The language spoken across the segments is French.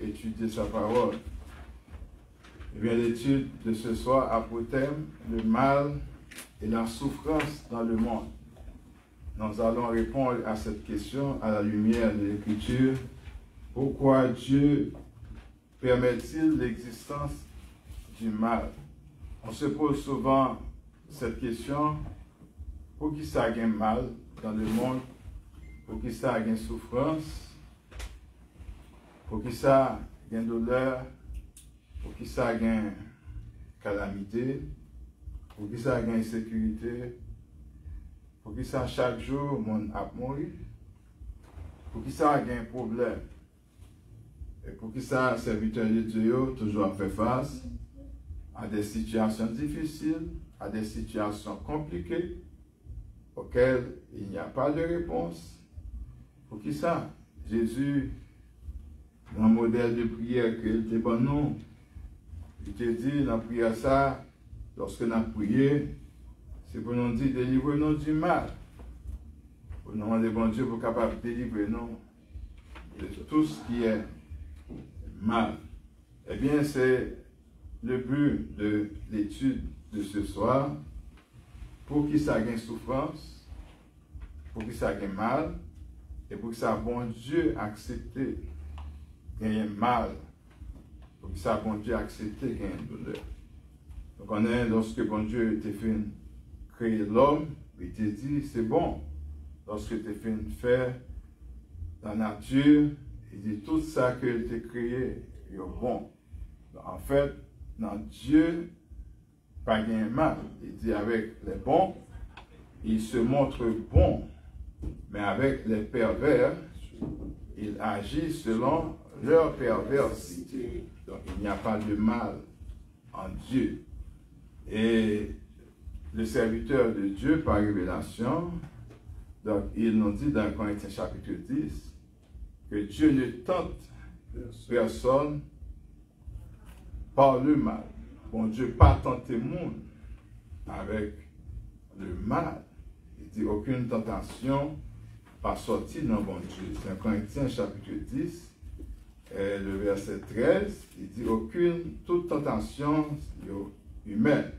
étudier sa parole. Eh bien, l'étude de ce soir a pour thème le mal et la souffrance dans le monde. Nous allons répondre à cette question à la lumière de l'Écriture. Pourquoi Dieu permet-il l'existence du mal? On se pose souvent cette question, pour qui ça a mal dans le monde, pour qui ça a souffrance, pour qui ça a douleur, pour qui ça a calamité, pour qui ça a insécurité, pour qui ça chaque jour le monde a mouru, pour qui ça a un problème, et pour qui ça serviteur de Dieu toujours fait face à des situations difficiles, à des situations compliquées, auxquelles il n'y a pas de réponse. Pour qui ça? Jésus, dans le modèle de prière qu'il te bon nous, il te dit dans la prière ça, lorsque nous avons prié, c'est pour nous dire délivre-nous du mal. Pour nous demander bon Dieu pour capable de délivrer nous de tout ce qui est mal. Eh bien, c'est le but de l'étude de ce soir. Pour qui ça ait souffrance, pour qui ça ait mal, et pour que ça bon Dieu accepte gagner mal, pour que ça bon Dieu accepte gagner douleur. Donc on est, lorsque bon Dieu t'a fait créer l'homme, il t'a dit c'est bon. Lorsque tu as fait faire la nature, il dit tout ça que tu as créé est bon. Donc, en fait, dans Dieu, pas de mal. Il dit avec les bons, il se montre bon. Mais avec les pervers, il agit selon leur perversité. Donc il n'y a pas de mal en Dieu. Et le serviteur de Dieu, par révélation, donc il nous dit dans Corinthiens chapitre 10, que Dieu ne tente personne par le mal. Bon Dieu pas tenter le monde avec le mal. Il dit aucune tentation pas sortie dans bon Dieu. C'est Corinthiens chapitre 10, le verset 13, il dit toute tentation humaine.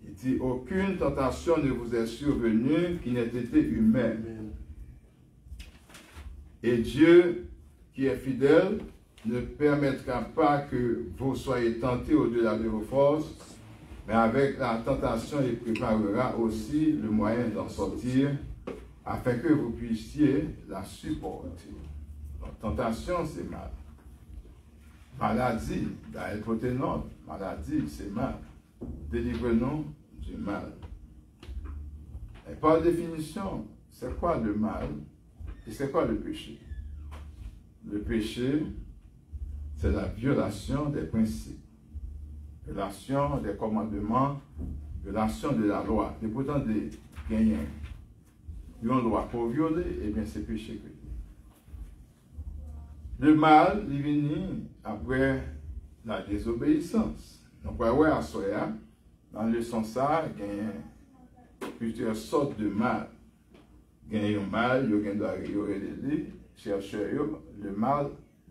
Il dit aucune tentation ne vous est survenue qui n'ait été humaine. Et Dieu qui est fidèle ne permettra pas que vous soyez tentés au-delà de vos forces, mais avec la tentation, il préparera aussi le moyen d'en sortir, afin que vous puissiez la supporter. Donc, tentation, c'est mal. Maladie, d'hypothénose, maladie, c'est mal. Délivrez-nous du mal. Et par définition, c'est quoi le mal et c'est quoi le péché? Le péché, c'est la violation des principes, violation des commandements, violation de la loi. Et pourtant, de gagner une loi pour violer, eh bien, c'est péché. Le mal, il vient après la désobéissance. Donc, ouais, à Soya, dans le sens ça, il y a plusieurs sortes de mal. Il y a un mal, il y a chercher le mal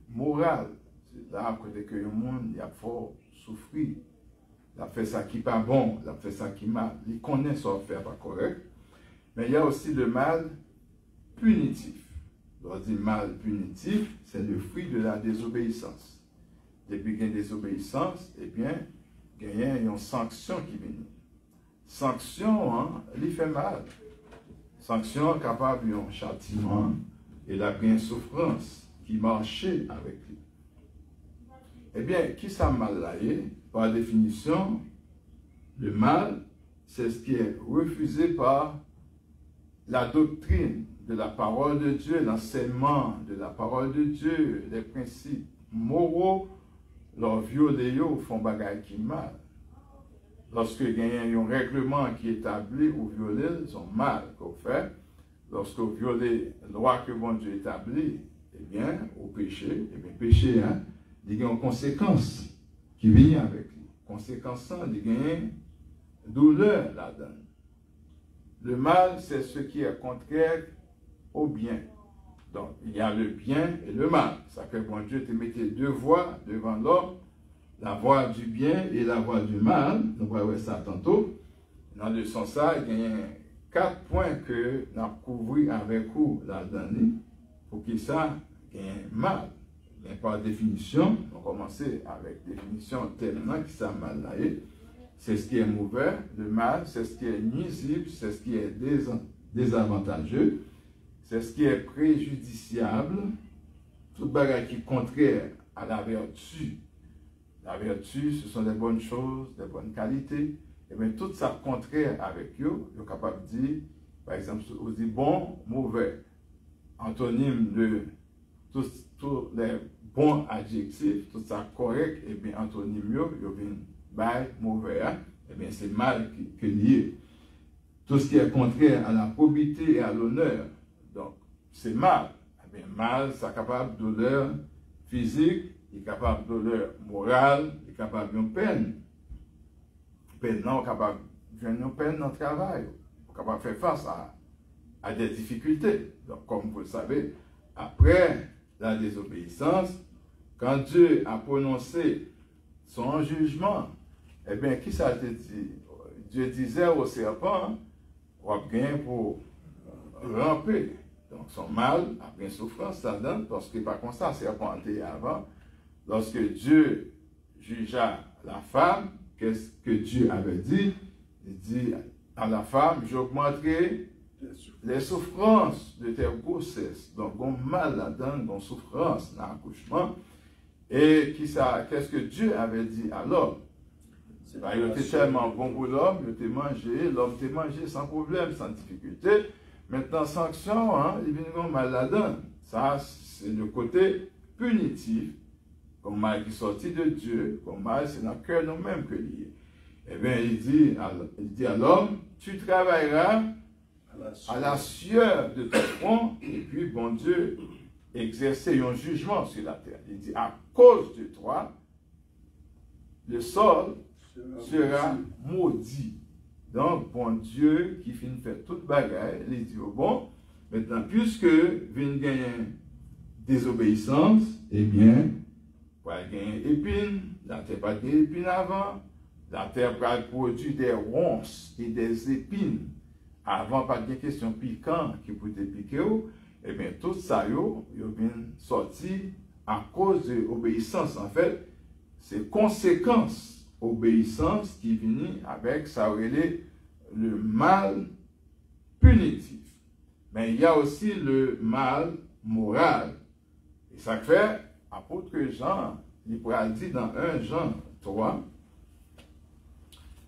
moral. C'est là que le monde il a fort souffrir. Il a fait ça qui n'est pas bon, il a fait ça qui est mal. Il connaît son faire pas correct. Mais il y a aussi le mal punitif. On dit mal punitif, c'est le fruit de la désobéissance. Depuis qu'il y a une désobéissance, eh bien, il y a une sanction qui vient. Sanction, hein, il fait mal. Sanction capable d'un châtiment et la bien souffrance qui marchait avec lui. Eh bien, qui ça mal là? Par définition, le mal, c'est ce qui est refusé par la doctrine de la parole de Dieu, l'enseignement de la parole de Dieu, les principes moraux, leur violer ou font bagaille qui mal. Lorsque il y a un règlement qui est établi ou violé, ils sont mal qu'on fait. Lorsque vous violez la loi que bon Dieu établit, eh bien, au péché, eh bien, péché, hein, il y a une conséquence qui vient avec lui. Conséquence, il y a une douleur là-dedans. Le mal, c'est ce qui est contraire au bien. Donc, il y a le bien et le mal. Ça fait que bon Dieu te mettait deux voies devant l'homme, la voie du bien et la voie du mal. Nous allons voir ça tantôt. Dans le sens ça, il y a 4 points que nous avons couverts avec vous là-dedans. Pour que ça, il y ait mal. Mais par définition, on va commencer avec définition tellement que ça mal là. C'est ce qui est mauvais, le mal, c'est ce qui est nuisible, c'est ce qui est désavantageux, c'est ce qui est préjudiciable, tout bagage qui est contraire à la vertu. La vertu, ce sont des bonnes choses, des bonnes qualités. Et bien, tout ça contraire avec eux, ils sont capables de dire, par exemple, on dit bon, mauvais. Antonyme de tous les bons adjectifs, tout ça correct, et bien, antonyme, ils viennent mauvais. Hein? Et bien, c'est mal qui est lié. Tout ce qui est contraire à la probité et à l'honneur, donc, c'est mal. Eh bien, mal, c'est capable de douleur physique, il est capable de douleur morale, il est capable d'une peine. Peine, non, capable d'une peine dans le travail, il est capable de faire face à des difficultés. Donc, comme vous le savez, après la désobéissance, quand Dieu a prononcé son jugement, eh bien, qui ça te dit? Dieu disait au serpent, on va gagner pour ramper. Donc, son mal, après souffrance, ça donne, parce que par contre, ça, le serpent était avant. Lorsque Dieu jugea la femme, qu'est-ce que Dieu avait dit? Il dit à la femme, j'augmenterai les souffrances de tes grossesses. Donc, on mal là-dedans, on souffrance dans l'accouchement. Et qu'est-ce que Dieu avait dit à l'homme? Il était tellement bon pour l'homme, il était mangé, l'homme était mangé sans problème, sans difficulté. Maintenant, sanction, hein, il vient mal là-dedans. Ça, c'est le côté punitif, comme mal qui est sorti de Dieu, comme mal, c'est dans le cœur nous-mêmes que lié. Eh bien, il dit à l'homme, tu travailleras à la sueur de ton front, et puis, bon Dieu, exercer un jugement sur la terre. Il dit, à cause de toi, le sol sera maudit. Donc, bon Dieu, qui finit de faire toute bagaille, il dit, oh bon, maintenant, puisque vient gagner désobéissance, eh bien, pour gagner épines, la terre pas gagner épines avant, la terre va produire des ronces et des épines. Avant, pas de question piquant qui peut te piquer, eh bien, tout ça, il vient sortir à cause de l'obéissance. En fait, c'est conséquence obéissance qui vient avec ça le mal punitif. Mais il y a aussi le mal moral. Et ça fait, apôtre Jean, il pourra dire dans 1 Jean 3,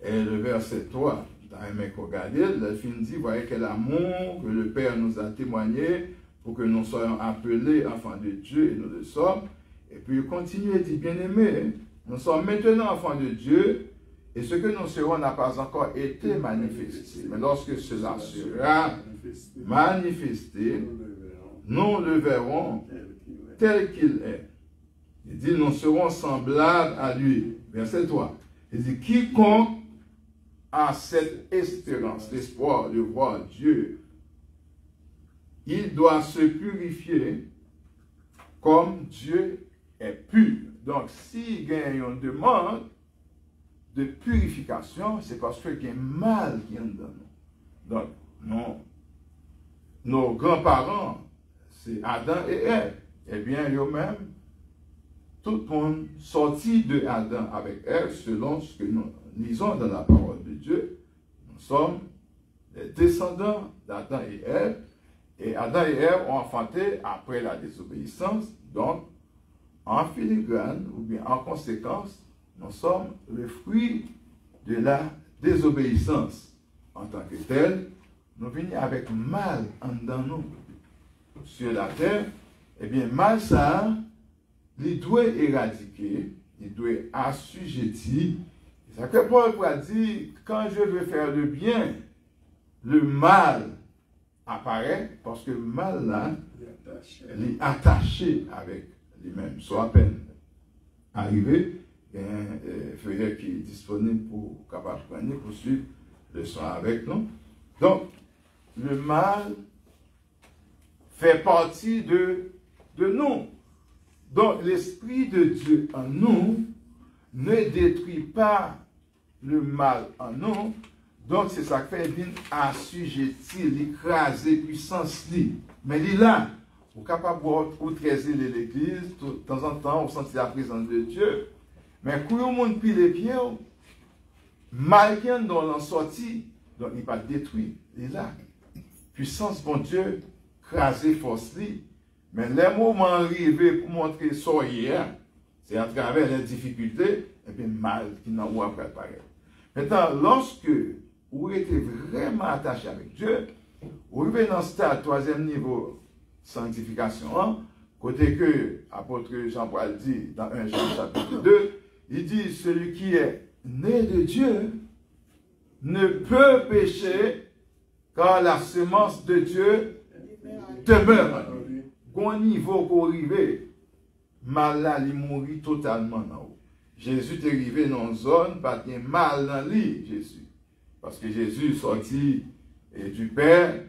et le verset 3, dans un mec regardé, la fin dit, voyez quel amour que le Père nous a témoigné pour que nous soyons appelés enfants de Dieu et nous le sommes. Et puis il continue et dit, bien-aimés, nous sommes maintenant enfants de Dieu et ce que nous serons n'a pas encore été manifesté. Mais lorsque cela sera manifesté, nous le verrons tel qu'il est. Il dit, nous serons semblables à lui. Verset 3. Il dit, quiconque a cette espérance, l'espoir de voir Dieu, il doit se purifier comme Dieu est pur. Donc, s'il gagne une demande de purification, c'est parce qu'il y a un mal qui est dans nous. Donc, nos grands-parents, c'est Adam et Ève. Eh bien, eux-mêmes, tout le monde sorti de Adam avec Ève, selon ce que nous lisons dans la parole de Dieu. Nous sommes les descendants d'Adam et Ève. Et Adam et Ève ont enfanté après la désobéissance. Donc, en filigrane, ou bien en conséquence, nous sommes le fruit de la désobéissance. En tant que tel, nous venons avec mal en dedans nous. Sur la terre, eh bien, mal ça, il doit éradiquer, il doit assujettir. C'est ça que Paul pourra dire, quand je veux faire le bien, le mal apparaît, parce que le mal là, il est attaché avec lui-même. Soit à peine arrivé, il y a un frère qui est disponible pour capable de pour suivre le soin avec nous. Donc, le mal fait partie de nous. Donc, l'Esprit de Dieu en nous ne détruit pas le mal en nous. Donc, c'est ça qui fait venir assujettir, l'écraser, puissance. Mais il est là. Vous êtes capable de traiter l'église, de temps en temps, vous sentez la présence de Dieu. Mais quand le monde pile les pieds, mal qui est dans la sortie, donc il n'est pas détruit. Il est là. Puissance, bon Dieu, craser force. Mais les moments arrivés pour montrer ça hier, c'est à travers les difficultés, et puis mal qui n'a pas préparé. Maintenant, lorsque vous êtes vraiment attaché avec Dieu, vous arrivez dans ce stade, troisième niveau, sanctification, côté que l'apôtre Jean-Paul dit dans 1 Jean chapitre 2, il dit, celui qui est né de Dieu ne peut pécher car la semence de Dieu demeure en lui. Au niveau pour arriver, mal là, il mourit totalement en haut. Jésus est arrivé dans une zone, pas de mal dans lui, Jésus. Parce que Jésus est sorti du Père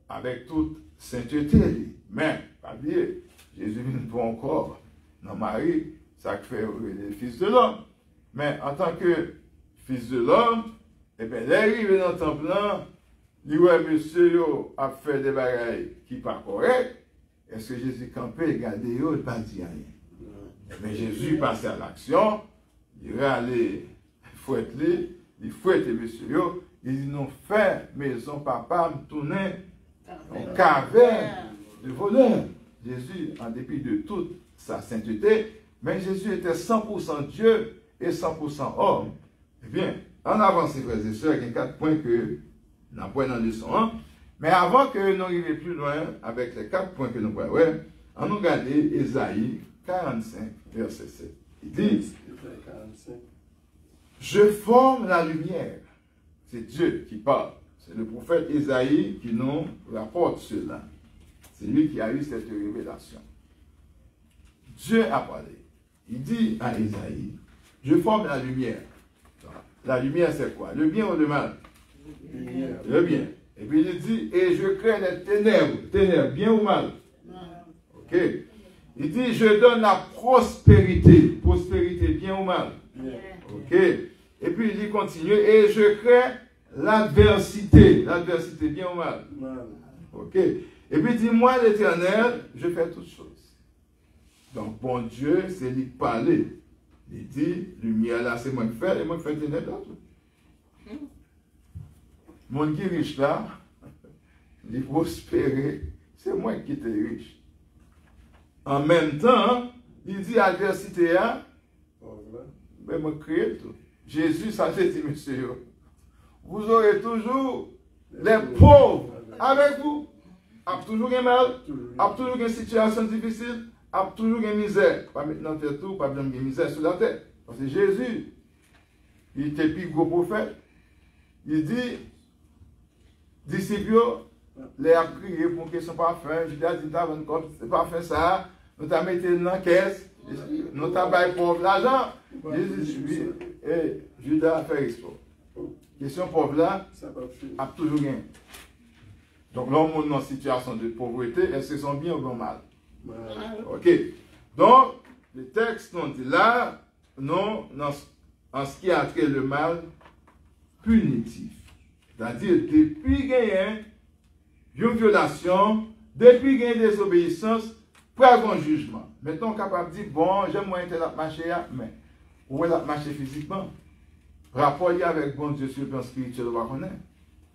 avec toute sainteté. Mais, pas oublier, Jésus n'est pas encore dans Marie, ça fait le Fils de l'homme. Mais en tant que Fils de l'homme, eh bien, il est arrivé dans le temple là, il voit monsieur a fait des bagailles qui ne sont pas corrects. Est-ce que Jésus campait, regardez, il ne pas dit rien. Mais Jésus passait à l'action, il est allé fouetter, il fouette monsieur, il dit non, fait maison papa, me tourner en caverne de voleurs. Jésus, en dépit de toute sa sainteté, mais Jésus était 100% Dieu et 100% homme. Eh bien, en avance, frères et sœurs, il y a 4 points que nous avons dans la leçon 1. Mais avant que nous arrivions plus loin avec les 4 points que nous voyons, on nous regarde Ésaïe 45, verset 7. Il dit, je forme la lumière. C'est Dieu qui parle. C'est le prophète Ésaïe qui nous rapporte cela. C'est lui qui a eu cette révélation. Dieu a parlé. Il dit à Ésaïe, je forme la lumière. La lumière, c'est quoi? Le bien ou le mal? Le bien. Et puis il dit, et je crée les ténèbres. Ténèbres, bien ou mal? Ok. Il dit, je donne la prospérité. Prospérité, bien ou mal? Ok. Et puis il dit, continue, et je crée l'adversité. L'adversité, bien ou mal? Ok. Et puis il dit, moi l'Éternel, je fais toutes choses. Donc, bon Dieu, c'est lui qui parlait. Il dit, lumière là, c'est moi qui fais, et moi qui fais ténèbres là. Mon qui est riche là, il prospérer, c'est moi qui étais riche. En même temps, il dit adversité, mais moi crée tout. Jésus, ça fait dit, monsieur, vous aurez toujours les pauvres avec vous. A toujours un mal, a toujours une situation difficile, a toujours une misère. Pas maintenant faire tout, pas bien une misère sur la tête. Parce que Jésus, il était plus gros prophète. Il dit, disciples, les a crié pour qu'ils ne soient pas faim. Je dis, c'est pas faim ça. Nous t'avons mis dans la caisse. Nous t'avons mis pauvre l'argent. Et Judas a fait expo. Question pauvre là, a toujours gagné. Donc l'homme est dans une situation de pauvreté, est-ce que c'est bien ou bien mal? Ok. Donc, le texte nous dit là, non, en ce qui a trait le mal punitif. C'est-à-dire, depuis qu'il y a une violation, depuis qu'il y a une désobéissance, pour avoir un jugement. Mettons capable de dire, bon, j'aime moins tel marché, mais où est la marché physiquement? Rapport avec bon Dieu sur le plan spirituel, on va connaître.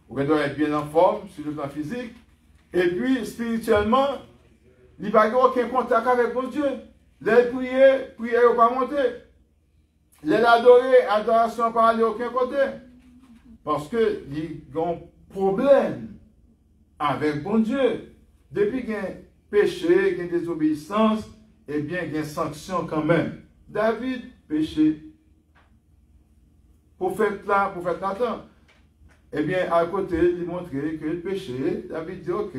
Vous devez être bien en forme sur le plan physique. Et puis, spirituellement, il n'y a pas aucun contact avec mon Dieu. Les prières, prières ne pas monter. Les adorer, adoration ne pas aller aucun côté. Parce qu'il y a un problème avec bon Dieu. Depuis qu'il y a un péché, qu'il y a une désobéissance, eh bien, il y a une sanction quand même. David, péché. Prophète là, prophète Nathan. Eh bien, à côté, il montrait que le péché, David dit, ok,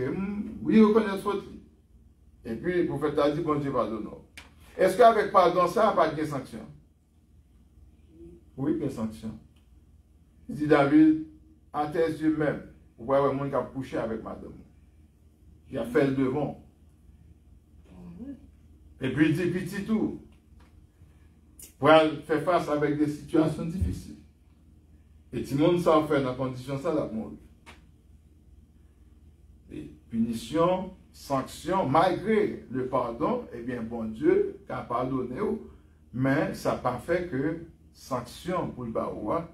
oui, il reconnaît faute. Et puis, le prophète a dit, bon Dieu, pardonne. Est-ce qu'avec pardon, ça n'a pas de sanction? Oui, il y a une sanction. Il dit, David, à tes yeux même, vous voyez un monde qui a couché avec madame. Il a fait le devant. Et puis il dit petit tout. Pour faire face avec des situations difficiles. Et tout le monde s'en fait dans condition ça la mort. Et punition, sanction, malgré le pardon, eh bien bon Dieu a pardonné, mais ça n'a pas fait que sanction pour le baoua,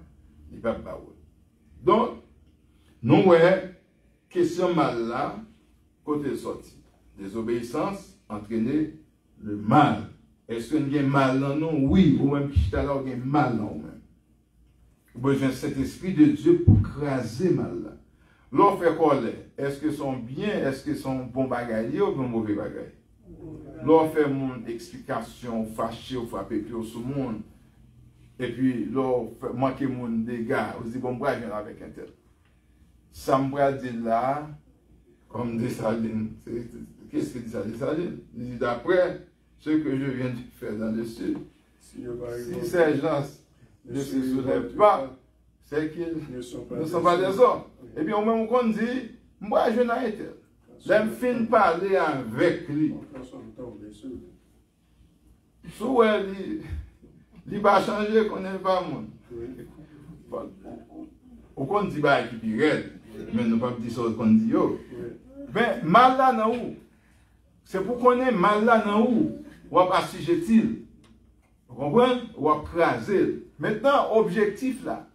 il va pas. Donc, nous voyons question mal là, côté sorti. Désobéissance entraîner le mal. Est-ce qu'il y a mal dans nous? Oui, ou même qui là, il y a mal dans nous-mêmes. Besoin de cet esprit de Dieu pour craser mal là. L'on fait quoi là? Est-ce que son bien, est-ce que son bon bagaille ou bon mauvais bagaille? L'on fait mon explication, fâché ou frappé plus sur le monde. Et puis, l'on fait manquer mon dégâts. On dit, bon, moi, je viens avec un tel. Ça me dit là, comme dit Saline. Qu'est-ce que dit Saline? Il dit, d'après ce que je viens de faire dans le sud, si ces gens ne se soulèvent pas, c'est qu'ils ne sont pas des hommes. Et bien, au même qu'on dit, moi, je n'ai été. J'aime fin parler avec lui. Sous il va changer, qu'on n'est pas monde. Au qu'on dit, bah, qui est mais nous ne pouvons pas dire ça qu'on dit. Mais mal là, dans où? C'est pour qu'on ait mal là, dans où? On va assujettir. Vous comprenez? On va craser. Maintenant, objectif là,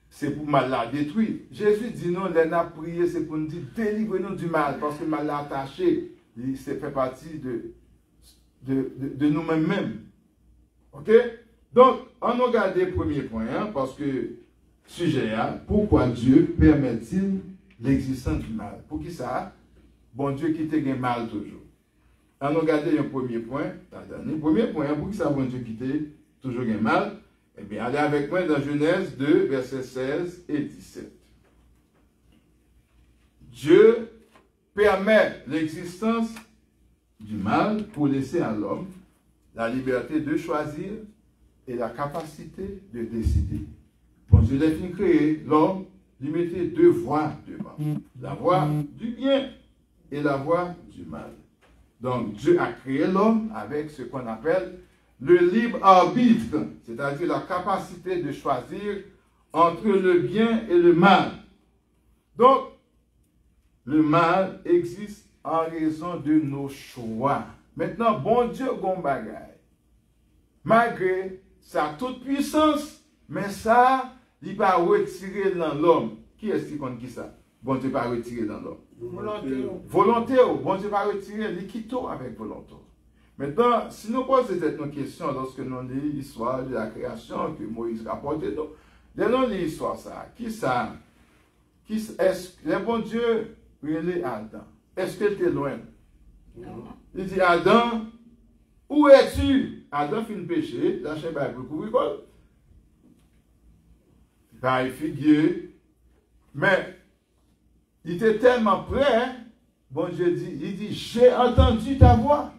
c'est pour mal la détruire. Jésus dit non, les n'a prié, c'est pour nous dire délivrez-nous du mal, parce que le mal attaché, c'est fait partie de nous-mêmes. Ok? Donc, on a regardé le premier point, hein, parce que sujet, hein, pourquoi Dieu permet-il l'existence du mal? Pour qui ça? Bon Dieu qui te gagne mal toujours. On a regardé un premier point, le premier point, pour qui ça, bon Dieu qui te toujours gagne mal? Eh bien, allez avec moi dans Genèse 2, versets 16 et 17. Dieu permet l'existence du mal pour laisser à l'homme la liberté de choisir et la capacité de décider. Quand Dieu l'a fini créer, l'homme lui mettait deux voies devant. La voie du bien et la voie du mal. Donc, Dieu a créé l'homme avec ce qu'on appelle le libre arbitre, c'est-à-dire la capacité de choisir entre le bien et le mal. Donc, le mal existe en raison de nos choix. Maintenant, bon Dieu, bon bagaille. Malgré sa toute puissance, mais ça, il va retirer dans l'homme. Qui est-ce qui compte qui ça? Bon Dieu va retirer dans l'homme. Volonté. Bon Dieu va retirer l'équito avec volonté. Maintenant, si nous posons cette question lorsque nous lisons l'histoire de la création que Moïse rapporte, nous lisons l'histoire ça. Qui ça? Est-ce que le bon Dieu relève Adam? Est-ce qu'il était loin? Non. Il dit, Adam, où es-tu? Adam fait une péché, la chaîne va couvrir quoi? Il figure, mais il était tellement près, bon Dieu dit, il dit, j'ai entendu ta voix.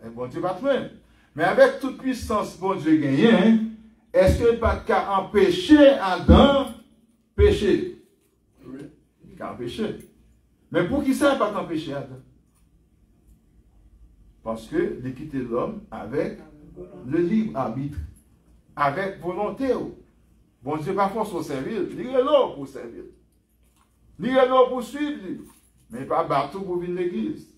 Et bon Dieu pas de même. Mais avec toute puissance, bon Dieu gagne, est-ce qu'il n'y a pas qu'à empêcher Adam pécher? Oui. Il n'y a qu'à empêcher. Mais pour qui ça n'a pas empêché Adam? Parce que il quitté l'homme avec le libre arbitre, avec volonté. Bon Dieu pas force au servir, il est là pour servir. Il est là pour suivre, mais pas battre pour venir l'église.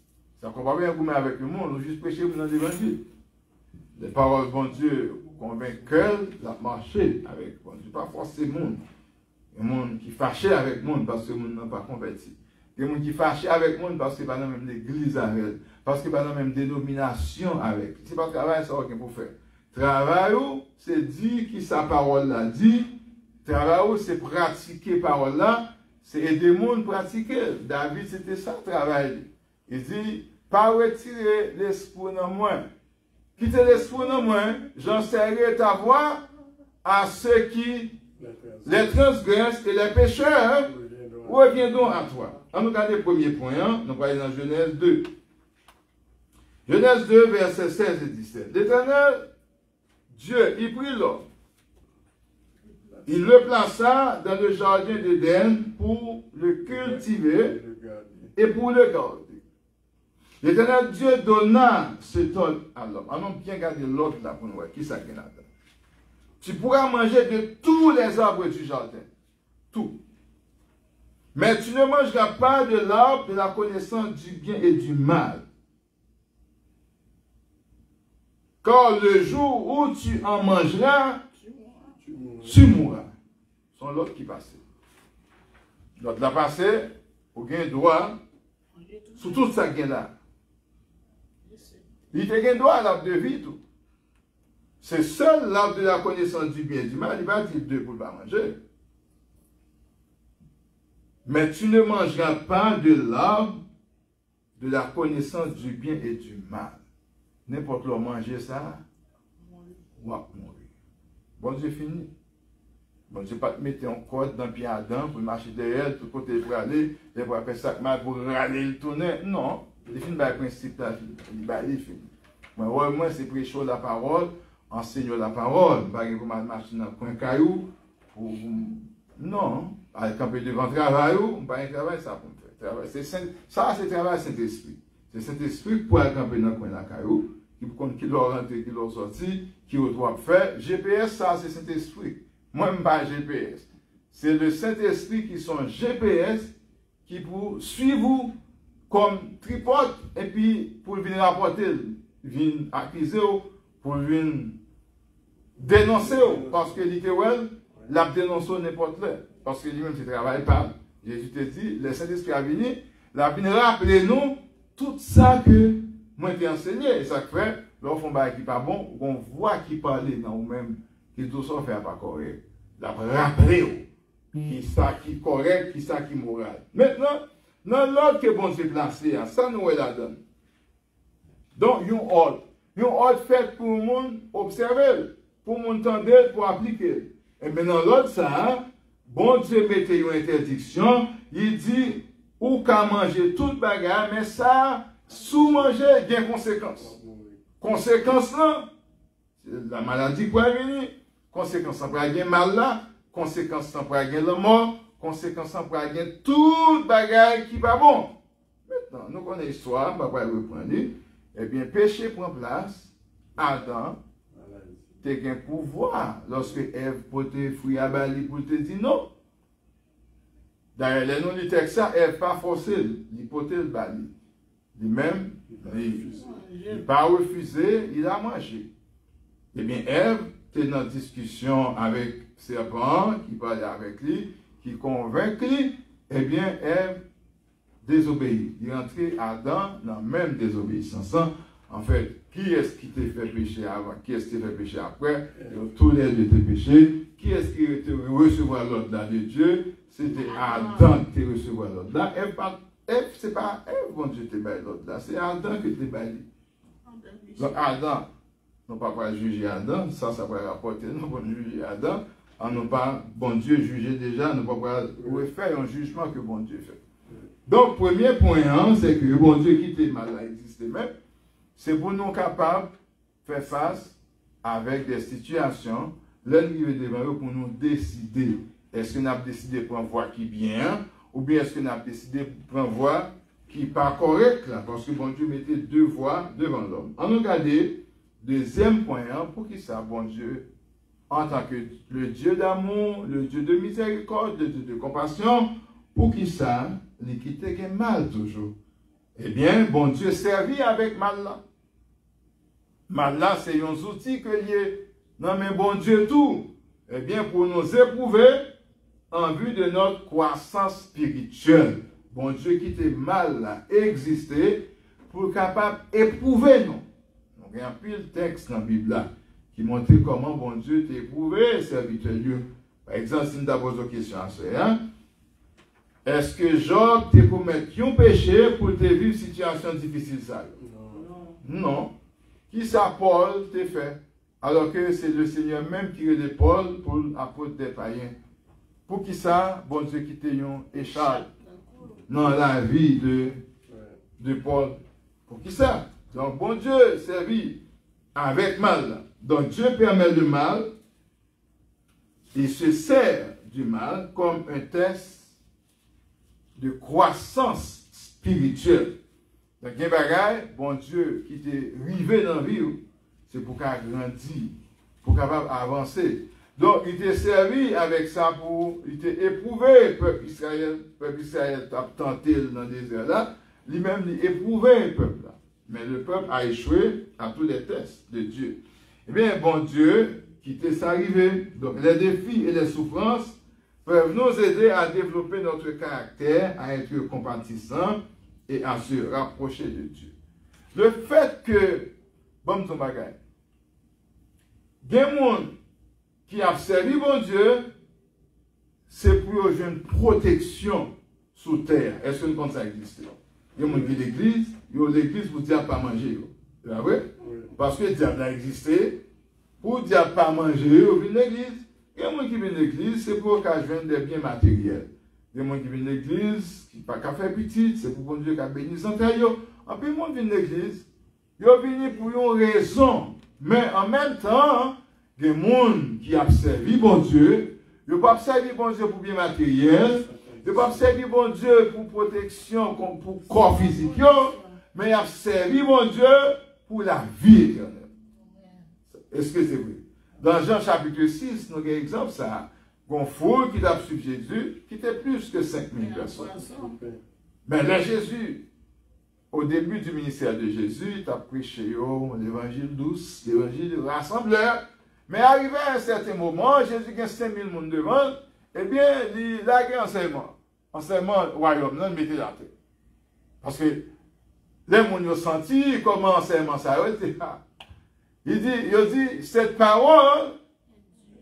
Ça ne comprend pas bien avec le monde, nous juste prêcher dans l'évangile. Les paroles de bon Dieu convainquent qu'elle a marché avec bon Dieu, pas forcément le monde. Il y a des gens qui fâchent avec le monde parce que le monde n'a pas converti. Il y a des gens qui fâchent avec le monde parce que pas dans la même l'église avec elle, parce que pas dans la même dénomination avec. Ce n'est pas travail, ça qu'il faut faire. Travail, c'est dire qui sa parole là dit. Travail, c'est pratiquer parole là, c'est aider le monde à pratiquer. David, c'était ça le travail. Il dit, pas retirer l'esprit dans moi. Quitter l'esprit dans moi, j'enseignerai ta voix à ceux qui les transgressent et les pécheurs reviendront à toi. On nous regarde le premier point, hein? Nous allons dans Genèse 2. Genèse 2, versets 16 et 17. L'Éternel, Dieu, il prit l'homme. Il le plaça dans le jardin d'Éden pour le cultiver et pour le garder. L'Éternel Dieu donna cet ordre à l'homme. Allons bien garder l'ordre là pour nous voir. Qui ça qui est là-dedans? Tu pourras manger de tous les arbres du jardin. Tout. Mais tu ne mangeras pas de l'arbre de la connaissance du bien et du mal. Car le jour où tu en mangeras, tu mourras. C'est l'autre qui passe. L'autre l'a passé, au gain droit, sur tout ça gain là. Il te gain droit à l'arbre de vie, tout. C'est seul l'arbre de la connaissance du bien et du mal, il va dire deux pour ne pas manger. Mais tu ne mangeras pas de l'arbre de la connaissance du bien et du mal. N'importe où manger ça, on va mourir. Bon Dieu fini. Bon Dieu pas te mettre en code dans le pied à dents pour marcher derrière, tout côté pour aller, et pour après ça, pour râler le tourner. Non, il finit par le principe là, il finit. Moi, c'est prêcher la parole, enseigner la parole, pas pour marcher dans le coin caillou, pour. Non, à camper devant le travail, on pas un travail, ça pour me faire. Ça, c'est le travail Saint-Esprit. C'est Saint-Esprit pour aller camper dans le coin de la caillou, qui doit rentrer, qui doit sortir, qui doit faire. GPS, ça, c'est Saint-Esprit. Moi, je ne pas GPS. C'est le Saint-Esprit qui sont GPS qui pour suivre comme tripode et puis pour venir rapporter, venir accuser, pour venir dénoncer, parce que littéralement, la dénonce n'importe là. Parce que lui-même, il ne travaille pas. Jésus te dit, le Saint-Esprit a venu, la venu rappeler nous tout ça que moi j'ai enseigné. Et ça fait, lorsqu'on va qui pas bon, on voit qui parle dans nous-mêmes, qui tout ça fait pas correct. La rappeler qui ça qui est correct, qui ça qui est moral. Maintenant, dans l'ordre que bon Dieu placé, ça nous est là-dedans. Donc, il y a un ordre fait pour le monde observer, pour le monde entendre, pour appliquer. Et maintenant, l'autre, ça, bon Dieu mettait une interdiction, il dit, ou qu'à manger toute bagarre, mais ça, sous manger, il y a des conséquences. Conséquences là, la maladie pour venir, conséquences pour gagner mal là, conséquences pour gagner la mort, conséquences pour gagner toute bagarre qui va bon. Maintenant, nous connaissons l'histoire, on va reprendre. Eh bien, péché prend place, Adam, tu as un pouvoir lorsque Ève portait fruit à Bali pour te dire non. D'ailleurs, les noms du texte, ça, Ève pas forcé, il portait le Bali. Lui-même, il n'a pas refusé, il a mangé. Eh bien, Ève, tu es dans une discussion avec serpent, qui parlait avec lui, qui convainc lui, eh bien, Ève désobéit. Il est entré Adam dans la même désobéissance. En fait, qui est-ce qui t'a fait pécher avant? Qui est-ce qui t'a fait pécher après? Tous les deux étaient péchés. Qui est-ce qui était recevoir l'ordre là de Dieu? C'était Adam qui t'a recevoir l'ordre là. Ève, c'est pas Ève, bon Dieu, t'a baillé l'ordre là. C'est Adam qui t'a baillé. Donc, Adam, non pas juger Adam, ça va rapporter, non pas juger Adam. On n'a pas, bon Dieu, jugé déjà, nous ne pas faire un jugement que bon Dieu fait. Donc, premier point, c'est que bon Dieu qui était mal là existe même. C'est pour nous capables de faire face avec des situations, l'ennemi devant eux pour nous décider. Est-ce qu'on a décidé de prendre voie qui est bien, ou bien est-ce qu'on a décidé de prendre voie qui n'est pas correcte, là, parce que bon Dieu mettait deux voies devant l'homme. On regarde, deuxième point, pour qui ça, bon Dieu, en tant que le Dieu d'amour, le Dieu de miséricorde, le Dieu de compassion, pour qui ça, l'équité est mal toujours. Eh bien, bon Dieu servit avec mal là. Mal là, c'est un outil que lié. Non, mais bon Dieu tout. Eh bien, pour nous éprouver en vue de notre croissance spirituelle. Bon Dieu qui était mal là, exister pour capable d'éprouver nous. Donc, il y a un pile texte dans la Bible là qui montre comment bon Dieu t'a éprouvé, serviteur Dieu. Par exemple, si nous avons une question à ça, est-ce que Job t'a commis un péché pour te vivre une situation difficile ça? Non. Qui ça Paul t'a fait? Alors que c'est le Seigneur même qui est Paul pour l'apôtre des païens. Pour qui ça, bon Dieu qui t'a échappé dans la vie de Paul? Pour qui ça? Donc bon Dieu servit avec mal. Donc Dieu permet le mal. Il se sert du mal comme un test de croissance spirituelle. Donc, il y a des bagages, bon Dieu, qui t'est rivé dans la vie, c'est pour qu'elle grandisse, pour qu'elle avancer. Donc, il t'est servi avec ça pour, il t'est éprouvé, peuple Israël t'a tenté dans le désert là, lui-même, il éprouvait le peuple là. Mais le peuple a échoué à tous les tests de Dieu. Eh bien, bon Dieu, qui t'est arrivé. Donc, les défis et les souffrances peuvent nous aider à développer notre caractère, à être compatissant et à se rapprocher de Dieu. Le fait que, bon, ton bagage, il y a des gens qui a servi bon Dieu, c'est pour avoir une protection sous terre. Est-ce que nous comptons ça existe? Il y a des gens qui l'église, il y a l'église pour dire pas manger. C'est vrai? Parce que le diable a existé, pour dire pas manger, il vient de l'église. Il y a des gens qui viennent de l'église, c'est pour qu'ils joignent des biens matériels. Il y a des gens qui viennent de l'église, qui n'ont pas qu'à faire petit, c'est pour bon Dieu qui a béni son terre. En plus, les gens viennent de l'église, ils viennent pour une raison. Mais en même temps, il y a des gens qui ont servi bon Dieu, ils n'ont pas servi bon Dieu pour bien matériel, ils n'ont pas servi bon Dieu pour protection, pour corps physique, mais ils ont servi bon Dieu pour la vie éternelle. Est-ce que c'est vrai? Dans Jean chapitre 6, nous avons un exemple, ça. Un foule qui a suivi Jésus, qui était plus que 5000 personnes. Mais là, Jésus, au début du ministère de Jésus, il a prêché l'évangile douce, l'évangile rassembleur. Mais arrivé à un certain moment, Jésus a 5000 personnes devant, eh bien, il a un enseignement. Enseignement royaume, non, il mettait la tête. Parce que les gens ont senti comment enseignement ça a été. Il dit, cette parole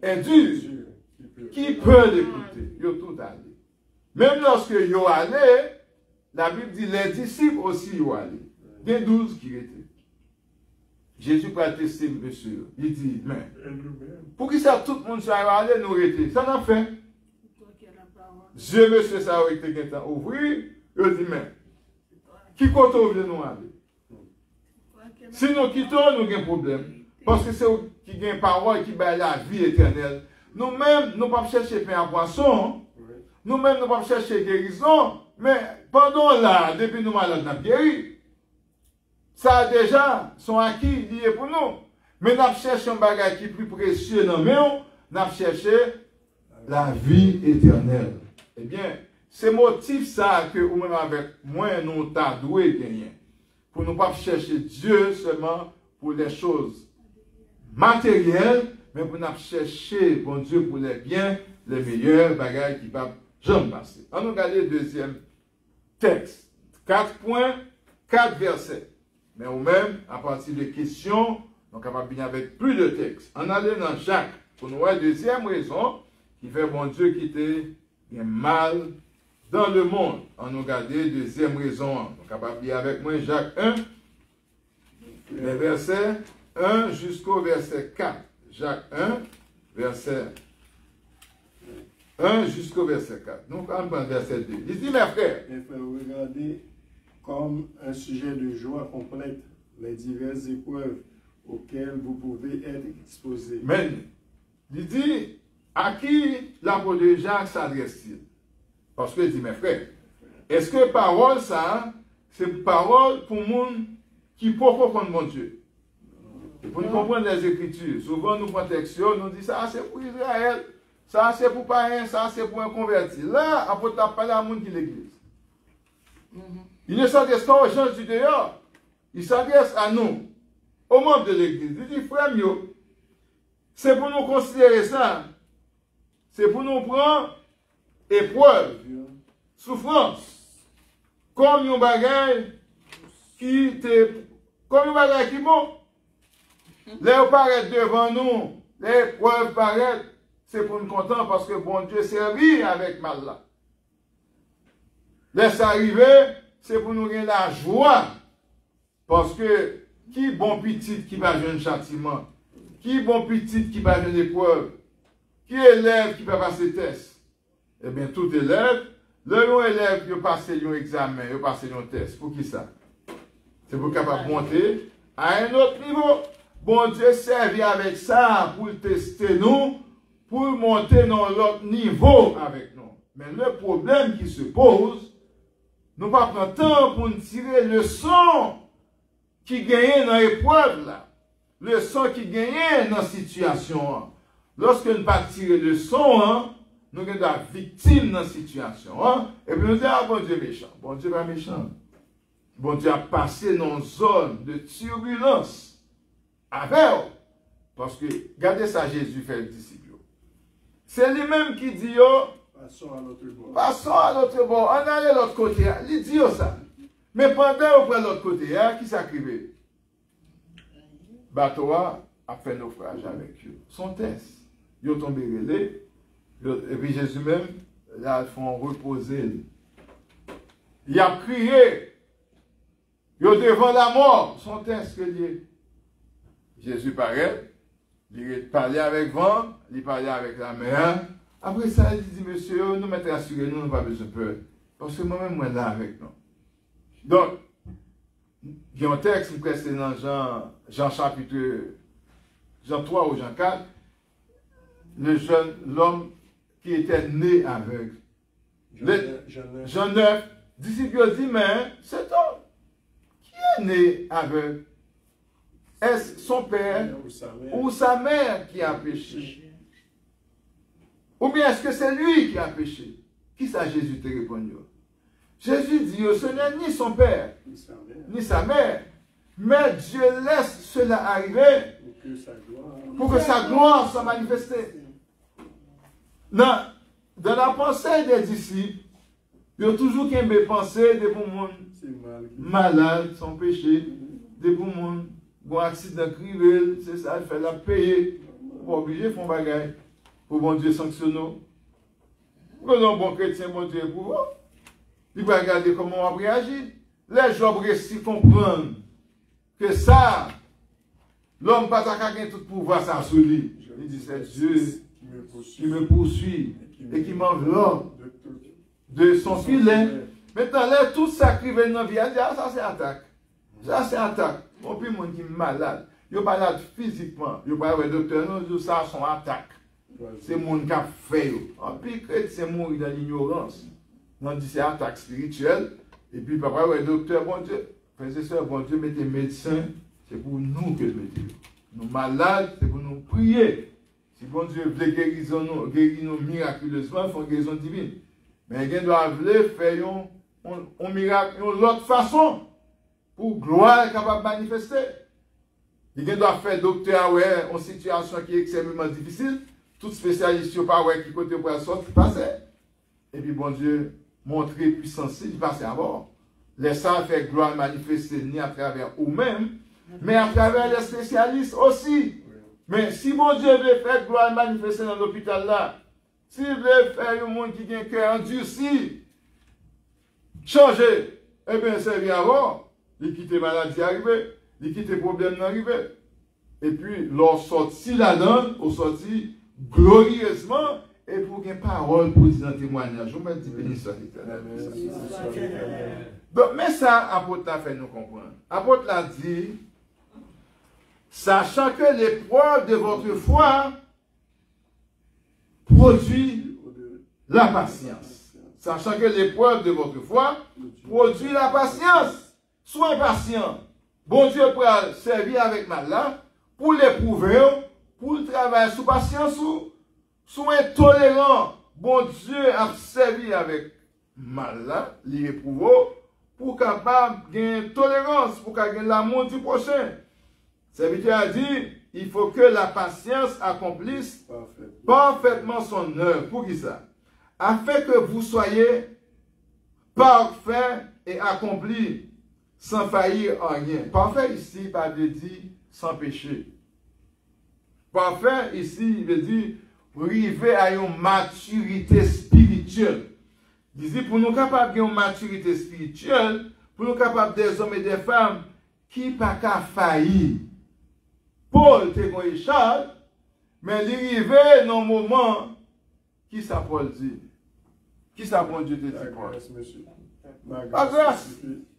est dure. Qui peut l'écouter? Ils ont tout allé. Même lorsque ils ont allé, la Bible dit, les disciples aussi y ont allé. Il y a 12 qui étaient. Jésus peut attester, monsieur. Il dit, mais, pour qui ça tout le monde soit allé, nous arrêter? Ça n'a fait. Dieu, monsieur, ça a été ouvert. Il dit, mais, qui compte ouvrir nous aller? Si nous quittons, nous avons un problème. Parce que c'est eux qui ont une parole qui bat la vie éternelle. Nous-mêmes, nous ne pouvons pas chercher pain à poisson. Nous-mêmes, nous ne pouvons pas chercher guérison. Mais pendant là, depuis nous malades, nous avons guéri. Ça a déjà sont acquis liés pour nous. Mais nous cherchons un bagage qui est plus précieux dans nous. Nous cherchons la vie éternelle. Eh bien, c'est motif ça que nous, même avec moi, nous avons doué gagner. Pour ne pas chercher Dieu seulement pour les choses matérielles, mais pour nous chercher, bon Dieu, pour les biens, les meilleurs bagages qui ne peuvent jamais passer. On nous regarde le deuxième texte. 4 points, 4 versets. Mais ou même, à partir de questions, on est capable de venir avec plus de textes. On allait dans Jacques, pour nous voir la deuxième raison qui fait, bon Dieu, quitter le mal dans le monde. On nous regarde la deuxième raison. On est capable de lire avec moi Jacques 1, les versets 1 jusqu'au verset 4. Jacques 1, verset 1 jusqu'au verset 4. Donc, on prend le verset 2. Il dit, mes frères. Il faut regarder comme un sujet de joie complète les diverses épreuves auxquelles vous pouvez être exposés. Mais, il dit, à qui l'apôtre de Jacques s'adresse-t-il? Parce qu'il dit, mes frères, est-ce que parole, ça, c'est parole pour le monde qui peut comprendre mon Dieu? Pour nous comprendre les Écritures, souvent nous prenons texte, nous disons ça c'est pour Israël, ça c'est pour païen, ça c'est pour un converti. Là, l'apôtre n'a pas à monde qui l'église. Il ne s'adresse pas aux gens du dehors, il s'adresse à nous, aux membres de l'église. Il dit, frère, c'est pour nous considérer ça, c'est pour nous prendre épreuve, souffrance, comme un bagage qui est bon. Les paraît devant nous, les preuves paraissent, c'est pour nous contenter parce que bon Dieu servit avec mal là. Laisse arriver, c'est pour nous gagner la joie. Parce que qui bon petit qui va jouer un châtiment? Qui bon petit qui va jouer une épreuve? Qui élève qui va passer test? Eh bien, tout élève, le élève qui passe un examen, il passe un test. Pour qui ça? C'est pour capable monter à un autre niveau. Bon Dieu servi avec ça pour tester nous, pour monter dans l'autre niveau avec nous. Mais le problème qui se pose, nous pas prendre temps pour nous tirer le son qui gagne dans l'épreuve là. Le son qui gagne dans la situation. Lorsque nous pas tirer le son, hein, nous sommes la victime dans la situation. Hein, et puis nous disons, ah, bon Dieu méchant. Bon Dieu pas méchant. Bon Dieu a passé dans une zone de turbulence avec. Parce que, regardez ça, Jésus fait le disciple. C'est lui-même qui dit, oh, passons à l'autre bord. Passons à l'autre bord. On allait de l'autre côté. Il dit ça. Mais pendant qu'on prend l'autre côté, qui s'acrivait? Bateau a fait naufrage avec eux. Son test. Ils ont tombé relais. Et puis Jésus même, là, ils font reposer. Il a crié. Ils ont devant la mort. Son test que lié. Jésus paraît. Il parlait avec vent. Il parlait avec la mer. Après ça, il dit, monsieur, nous mettons assurés, nous n'avons pas besoin de peur. Parce que moi-même, moi, là avec nous. Donc, il y a un texte qui est dans Jean chapitre, Jean 3 ou Jean 4, l'homme qui était né aveugle. Jean 9, disciple dit, mais cet homme qui est né aveugle, est-ce son père ou sa mère qui a péché? Ou bien est-ce que c'est lui qui a péché? Qui ça Jésus te répondu? Jésus dit, ce n'est ni son père, ni sa mère, mais Dieu laisse cela arriver pour que sa gloire soit manifestée. Dans la pensée des disciples, il y a toujours qu'un pensée de bon monde malade, sans péché, de bon monde, bon accident crivel, c'est ça, il fait la payer, pour obliger font bagaille. Pour bon Dieu sanctionner. Prenons bon chrétien, bon Dieu pour vous. Il va regarder comment on réagit. Les gens réussissent comprendre que ça, l'homme pas qu'à tout pouvoir ça sur lui. Il dit c'est Dieu qui me poursuit et qui m'enveloppe de son filet. Maintenant, là, tout ça qui vient dans la vie, ça c'est attaque. Ça c'est attaque. Bon, puis mon qui est malade. Il est malade physiquement. Il n'est pas le docteur, non, ça son attaque. C'est mon qui a fait. En plus, c'est mourir dans l'ignorance. On dit c'est attaque spirituelle. Et puis, papa, ouais, docteur, bon Dieu, frères et sœurs, bon Dieu, mettez médecins, c'est pour nous que le mettez. Nous malades, c'est pour nous prier. Si bon Dieu veut guérir nous miraculeusement, il faut une guérison divine. Mais il doit faire un miracle d'une autre façon pour gloire capable de manifester. Il doit faire docteur, ouais, en situation qui est extrêmement difficile. Tout spécialiste, pas ouais, qui côté pour la sorte, passer. Et puis, bon Dieu, montrer puissance, il passe à bord. Laissant faire gloire manifester ni à travers vous-même, mais à travers les spécialistes aussi. Mais si bon Dieu veut faire gloire manifester dans l'hôpital là, s'il veut faire un monde qui a un cœur endurci, changer, eh bien, c'est bien avant. Il quitte maladie arrivée, il quitte problème arrivé. Et puis, leur sorti là-dedans, au sorti glorieusement, et pour qu'il y ait parole pour dire un témoignage. Je me dis, béni soit l'Éternel. Donc, mais ça, apôtre a fait nous comprendre. Apôtre l'a dit, sachant que l'épreuve de votre foi produit la patience. Sachant que l'épreuve de votre foi produit la patience. Soyez patient. Bon Dieu peut servir avec mal là, pour l'éprouver, pour le travail sous patience, soyez tolérant. Bon Dieu a servi avec mal là, l'éprouver, pour capable gagner tolérance, pour gagner l'amour du prochain. Serviteur a dit, il faut que la patience accomplisse parfaitement son œuvre. Pour qui ça? Afin que vous soyez parfaits et accomplis, sans faillir en rien. Parfait ici, pas veut dire sans péché. Parfait ici, il veut dire arriver à une maturité spirituelle. Il dit pour nous capables d'une maturité spirituelle, pour nous capables des hommes et des femmes qui pas qu'à faillir. Paul te kon Richard, mais il arrivé dans un moment qui ça Paul dit. Qui ça bon Dieu te dit Paul? Ma grâce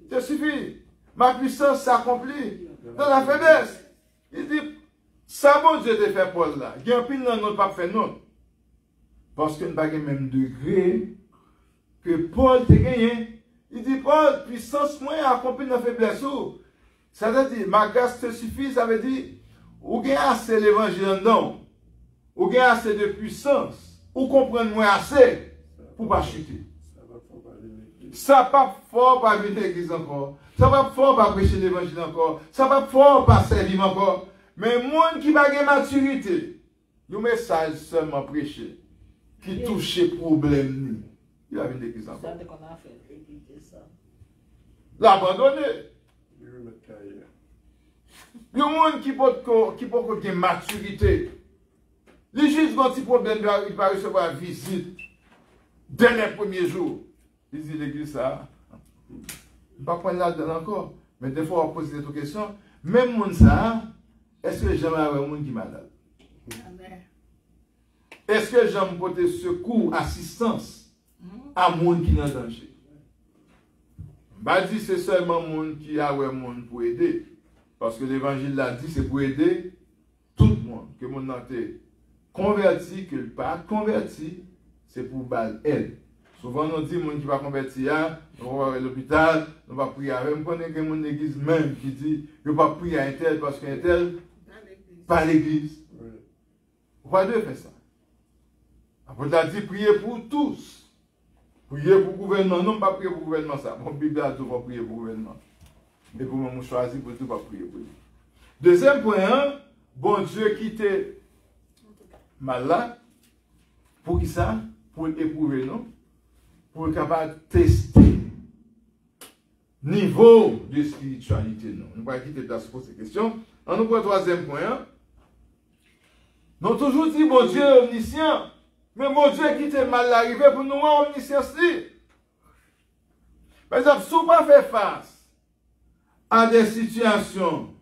te suffit. Ma puissance s'accomplit dans la faiblesse. Il dit, ça bon Dieu te fait Paul là. Il y a un pile dans notre pas fait non. Parce que nous n'avons pas le même degré que Paul te gagné. Il dit, Paul, puissance moins accomplie dans faiblesse. Ça veut dire, ma grâce te suffit, ça veut dire, ou gagne assez l'évangile dedans, ou gagne assez de puissance, ou comprendre moins assez pour pas chuter. Ça pas fort pas venir l'église encore. Ça pas fort pas prêcher l'évangile encore. Ça pas fort pas servir encore. Mais monde qui va gagner maturité, le message seulement prêché, qui touche problème, il va venir l'église encore. L'abandonner. Il y a un monde qui peut avoir maturité. Les juges ont un petit problème, il va recevoir une visite dès les premiers jours. Il dit l'église ça. Je ne vais pas prendre là-dedans encore. Mais des fois, on pose des questions. Même monde ça, est-ce que jamais avoir un monde qui est malade? Est-ce que j'aime porter secours, assistance à un monde qui est en danger? Je dis c'est seulement le monde qui a un monde pour aider. Parce que l'évangile l'a dit, c'est pour aider tout le monde. Que le monde n'a été converti, que le pas converti, c'est pour battre elle. Souvent, on dit, les gens qui ne sont pas convertis, on va à l'hôpital, on va prier avec. Je connais quelqu'un de l'église même qui dit, je ne vais pas prier à un tel parce qu'un tel, pas l'église. Pourquoi Dieu fait ça? Après, il a dit, prier pour tous. Prier pour le gouvernement. Non, pas prier pour le gouvernement, ça. Bon, Bible a dit, on va prier pour le gouvernement. Mais pour moi, je choisis pour tout, pas prier pour lui. Deuxième point, bon Dieu quitte malade. Pour qui ça? Pour éprouver, non? Pour être capable de tester niveau de spiritualité. Non. Nous ne pouvons pas quitter de se poser ces questions. On nous prend le troisième point. Nous avons toujours dit, bon Dieu est omniscient. Mais mon Dieu qui était mal arrivé pour nous, omniscience. Par exemple, si on ne fait pas face à des situations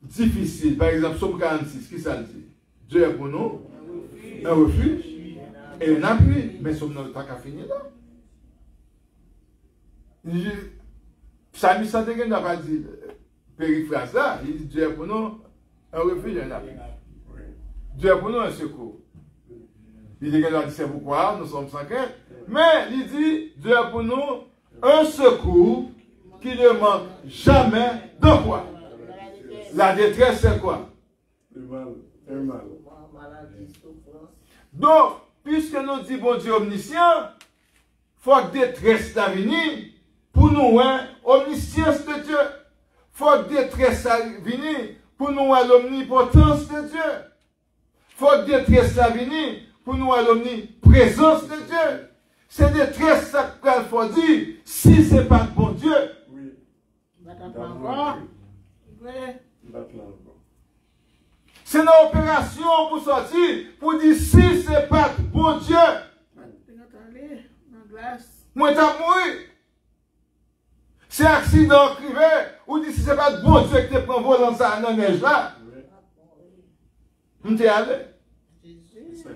difficiles, par exemple, Somme 46, qui ça dit? Dieu est pour nous un refuge et un appui. Mais Somme n'a pas fini là. Samy Santéguin n'a pas dit périphrase là. Il dit Dieu est pour nous un refuge et un appui. Dieu est pour nous un secours. Il dit que c'est pourquoi nous sommes sans crainte. Mais il dit Dieu est pour nous un secours qui ne manque jamais de quoi? La détresse, c'est quoi? Le mal. Un mal. Donc, puisque nous disons bon Dieu omniscient, il faut que détresse la venir pour nous, omniscience de Dieu. Il faut que détresse la venir pour nous, l'omnipotence de Dieu. Il faut que détresse la venir pour nous, l'omniprésence de Dieu. C'est détresse ça qu'il faut dire si ce n'est pas de bon Dieu. Oui. C'est une opération pour sortir, pour dire si ce n'est pas de bon Dieu. Moi, t'as mouru. C'est accident privé, ou dit si ce n'est pas de bon Dieu qui te prend volant ça dans la neige là. Vous êtes allé.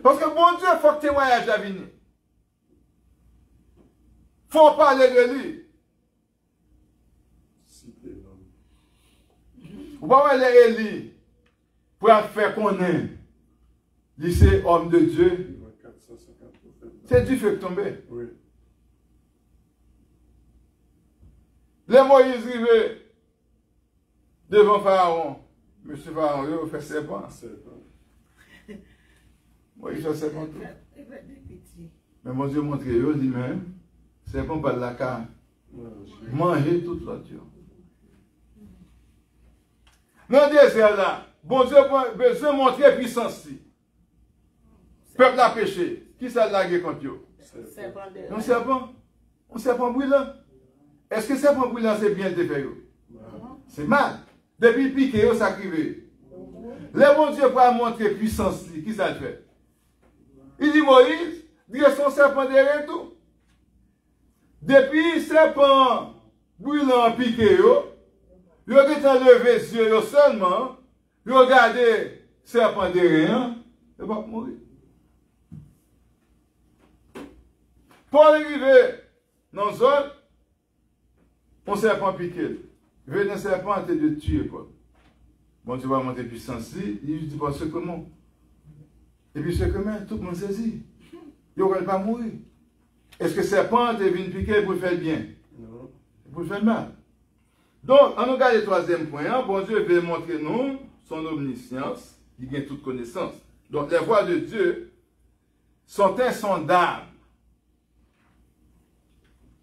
Parce que bon Dieu, il faut que témoignage à venir. Il faut parler de lui. Vous pouvez aller Élie pour faire connaître. Lycée homme de Dieu. C'est du feu tomber. Oui. Les Moïse arrivés devant Pharaon. Monsieur Pharaon, il fait serpent. Moïse fait serpent tout. Mais mon Dieu montre lui-même, serpent pas de la carne. Manger toute l'autre. Dans le désert là, bon Dieu a besoin de montrer puissance. Peuple a péché. Qui ça l'a lagué contre eux? Un serpent. Un serpent brûlant. Est-ce que serpent brûlant c'est bien de faire? C'est mal. Depuis piqué, ça crive. Le bon Dieu va montrer puissance. Qui ça fait? Il dit Moïse, dire son serpent derrière tout. Depuis serpent brûlant piqué, il a levé les yeux seulement, il a regardé serpent derrière, il va mourir. Pour arriver dans la zone, un serpent piqué. Venez un serpent et de tuer Paul. Bon, tu vas monter puissance, il dit pas ce comment. Et puis ce comment, tout le monde saisit. Il ne va pas mourir. Est-ce que le serpent est venu piquer pour faire bien? pour faire mal. Donc, on regarde le troisième point, hein, bon Dieu veut montrer nous son omniscience, il gagne toute connaissance. Donc, les voies de Dieu sont insondables.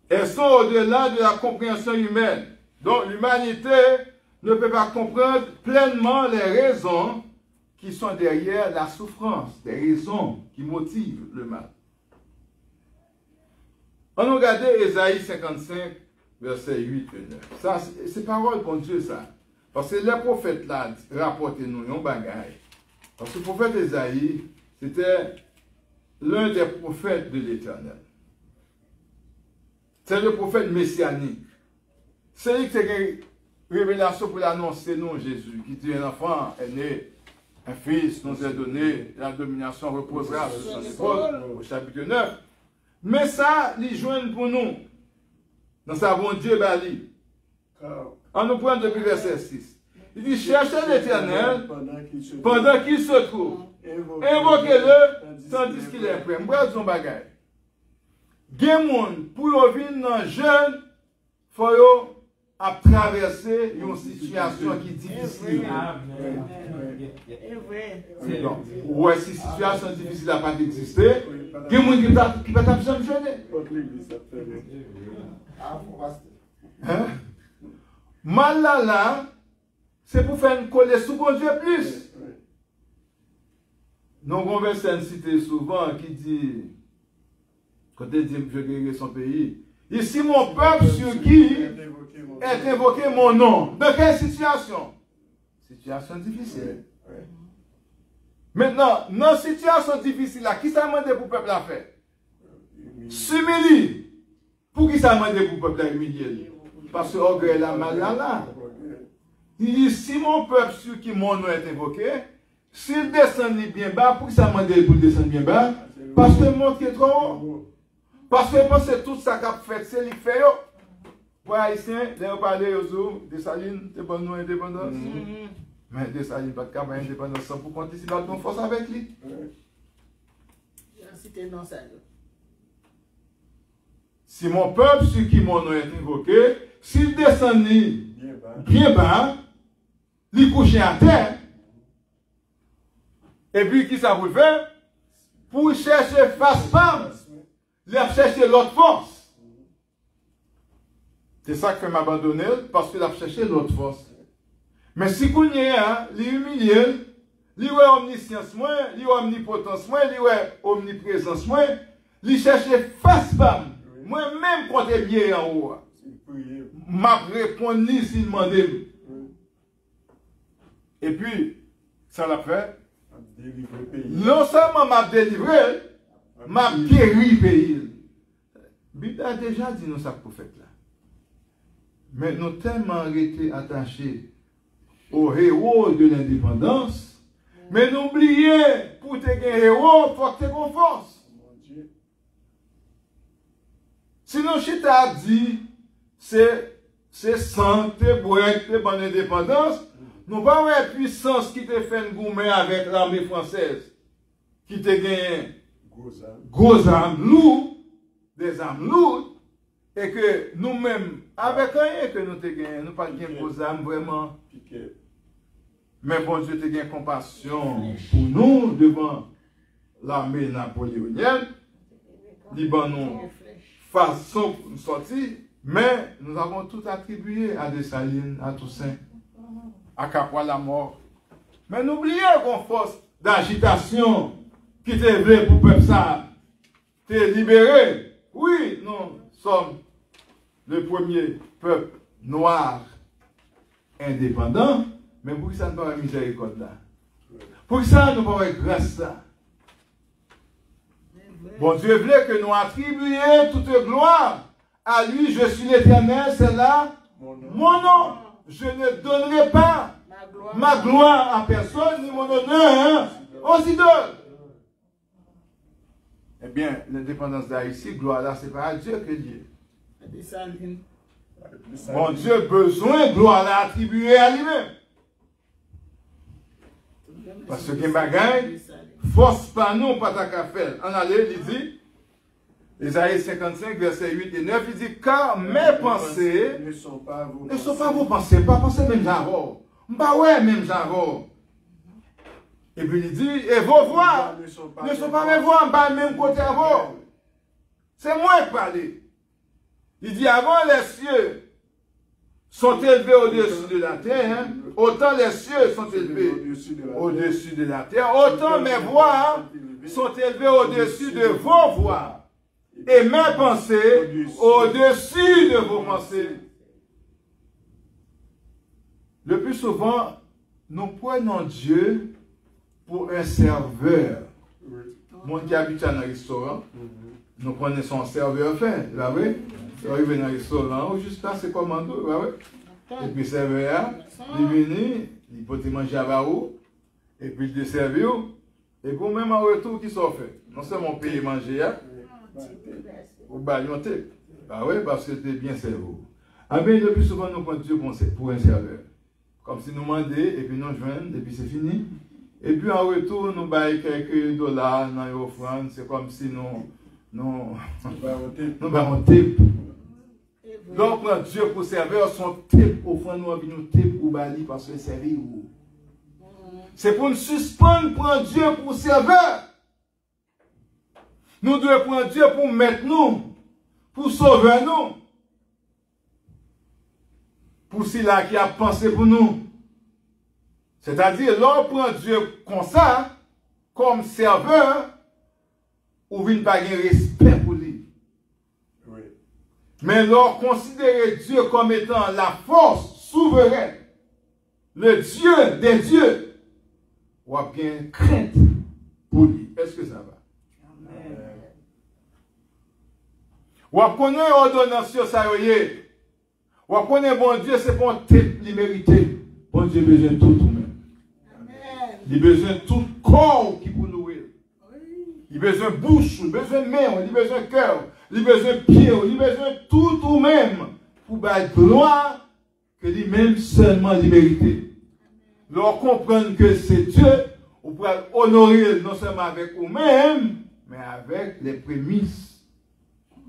Elles sont au-delà de la compréhension humaine. Donc, l'humanité ne peut pas comprendre pleinement les raisons qui sont derrière la souffrance, les raisons qui motivent le mal. On regarde Ésaïe 55, versets 8 et 9. Ça, c'est parole pour Dieu, ça. Parce que les prophètes là rapportent nous un bagage. Parce que le prophète Ésaïe, c'était l'un des prophètes de l'Éternel. C'est le prophète messianique. C'est lui qui a une révélation pour l'annoncer, non, Jésus, qui dit un enfant est né, un fils nous est donné, la domination reposera sur son épaule, au chapitre 9. Mais ça, il joignent pour nous. Nous savons Dieu Bali. On nous prend depuis verset 6. Il dit, cherchez l'Éternel pendant qu'il se trouve. Invoquez-le tandis qu'il est prêt. Moi, je dis un bagage. Gen moun pour venir dans jeune, faut à traverser une situation qui est difficile. Ouais, si situation difficile n'a pas d'exister, gen moun qui va t'absent jeûner. Mal là, c'est pour faire une coller sous bon Dieu plus. Nous avons un verset cité souvent qui dit, quand il dit je guérirai son pays, ici mon peuple sur qui est invoqué mon nom. Dans quelle situation? Situation difficile. Maintenant, dans cette situation difficile là, qui ça demande pour le peuple à faire? S'humilier. Pour qui ça demande pour le peuple à humilier? Parce que orgueil la mal là. Il dit, si mon peuple sur qui mon nom est invoqué, s'il descend bien bas, pour qui ça demande pour descendre bien bas? Parce que mon qui est trop haut. Parce que pense que tout ça qu'a fait, c'est lui qui fait. Pour les Haïtiens, ils ont parlé de Salines, de bonne indépendance. Mais de Salines, pas de cas, indépendance sans pour compter si nous avons force avec lui. Si mon peuple, sur qui mon nom est invoqué, s'il descend bien bas, il couche à terre, et puis qui ça vous fait? Pour chercher face-femme, il a cherché l'autre force. C'est ça qui fait m'abandonner, parce qu'il a cherché l'autre force. Mais si vous n'y êtes, il humilié, il est omniscience moins, il est omnipotence moins, il est omniprésence moins, il cherche face-femme. Moi-même, quand il est bien en haut, m'a répondu s'il demandait. Et puis, ça l'a fait. Non seulement m'a délivré, m'a guéri le pays. Bible a déjà dit nous ça prophète là. Mais nous tellement été attachés au héros de l'indépendance, mais n'oubliez, pour te gagner héros, il faut que tu aies force. Sinon, Chita a dit, c'est santé, boire, c'est bonne indépendance. Nous pas une puissance qui te fait une gourmet avec l'armée française, qui te gagne gros armes lourdes, des armes lourdes, et que nous-mêmes, avec rien que nous te gagnons, nous pas gagné gros armes vraiment. Mais bon Dieu te gagne compassion pour nous devant l'armée napoléonienne. Liban nous façon pour nous sortir, mais nous avons tout attribué à Dessalines, à Toussaint, à Capua la mort. Mais n'oubliez qu'on force d'agitation qui te voulait pour le peuple ça, te libéré. Oui, nous sommes le premier peuple noir indépendant, mais pour ça nous pas de miséricorde là. Pour ça nous pas de grâce là. Bon Dieu voulait que nous attribuions toute gloire à lui. Je suis l'Éternel, c'est là mon nom. Je ne donnerai pas ma gloire à personne, ni mon honneur aux idoles. Eh bien, l'indépendance d'Haïti, gloire là, c'est pas à Dieu que Dieu. Bon Dieu besoin de gloire là attribuée à lui-même. Parce que bagaille, force pas nous, pas ta qu'à faire. En aller, il dit, Ésaïe 55, verset 8 et 9, il dit, car mes pensées ne sont pas vos pensées, pas penser même j'avons. Bah ouais, même j'avons. Et puis il dit, et vos voix ne sont pas mes voix, pas même côté à vous. C'est moi qui parle. Il dit, avant les cieux sont élevés au-dessus de la terre, autant les cieux sont élevés au-dessus de la terre, autant mes voix sont élevées au-dessus de vos voix. Et mes pensées au-dessus de vos pensées. Le plus souvent, nous prenons Dieu pour un serveur. Mon qui habite dans un restaurant, nous prenons son serveur fin, là oui. Il arrive dans un restaurant, juste là, c'est commando, là oui. Et puis, le serveur, il vient, il peut te manger à vous, et puis il te servir, et pour même en retour, qui sont fait. Non seulement payer manger, ou baillonter. Ah oui, parce que c'était bien servi. Ah bien, le plus souvent, nous prenons Dieu pour un serveur. Comme si nous demandions, et puis nous joignons, et puis c'est fini. Et puis en retour, nous baillons quelques dollars dans l'offrande. C'est comme si nous baillons type. Donc, prend Dieu pour serveur, son type, offrande, nous avons type pour bailler parce que c'est servir. C'est pour nous suspendre, prendre Dieu pour serveur. Nous devons prendre Dieu pour mettre nous, pour sauver nous. Pour celui-là qui a pensé pour nous. C'est-à-dire, l'on prend Dieu comme ça, comme serveur, ou vient pas de respect pour lui. Oui. Mais l'on considère Dieu comme étant la force souveraine, le Dieu des dieux, ou a bien crainte pour lui. Est-ce que ça va? Ou à connaître l'ordonnance sur ça, ou à connaître bon Dieu, c'est bon tête mérité. Bon Dieu besoin de tout même. Il a besoin de tout corps qui pour nous. Il a besoin de bouche, il a besoin de main, il a besoin de cœur, il a besoin de pied, il a besoin de tout même pour battre gloire que lui-même seulement il mérité. Leur comprendre que c'est Dieu, on peut honorer non seulement avec vous-même, mais avec les prémices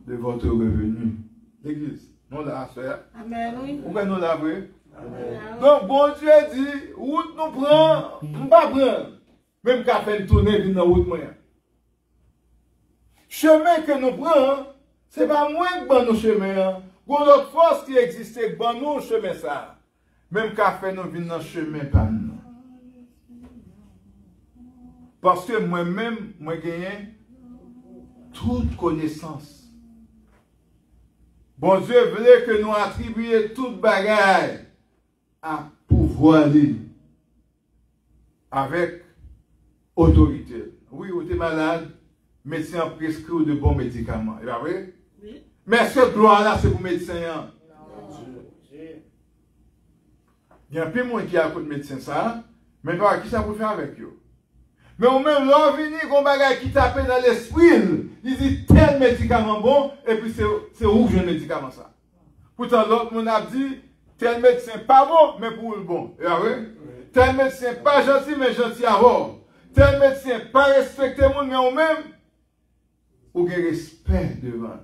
de votre revenu. L'église, nous la faire. Amen, oui. Pourquoi nous la faire? Donc, bon Dieu dit, route nous prend, nous pas prendre. Même qu'à faire une tournée, dans la route moyen. Chemin que nous prenons, ce n'est pas moins que bon nos chemins. Pour notre force qui existait, bon nous chemin ça. Même qu'à faire nous venir dans le chemin, pas nous. Parce que moi-même, moi gagne toute connaissance. Bon Dieu voulait que nous attribuions toute bagaille à pouvoir libre. Avec autorité. Oui, vous êtes malade, médecin prescrit de bons médicaments. Et vrai? Oui. Mais cette gloire-là, c'est pour médecin. Il y a plus de monde qui a pour médecin ça, mais qui ça pour faire avec eux? Mais au même là, vini qu'on bagaille qui tape dans l'esprit, il dit tel médicament bon, et puis c'est rouge le médicament ça. Pourtant l'autre mon a dit tel médecin pas bon, mais pour le bon. Et oui? Tel médecin pas gentil, mais gentil à voir. Tel médecin pas respecté monde, mais au même, ou qu'il respect devant.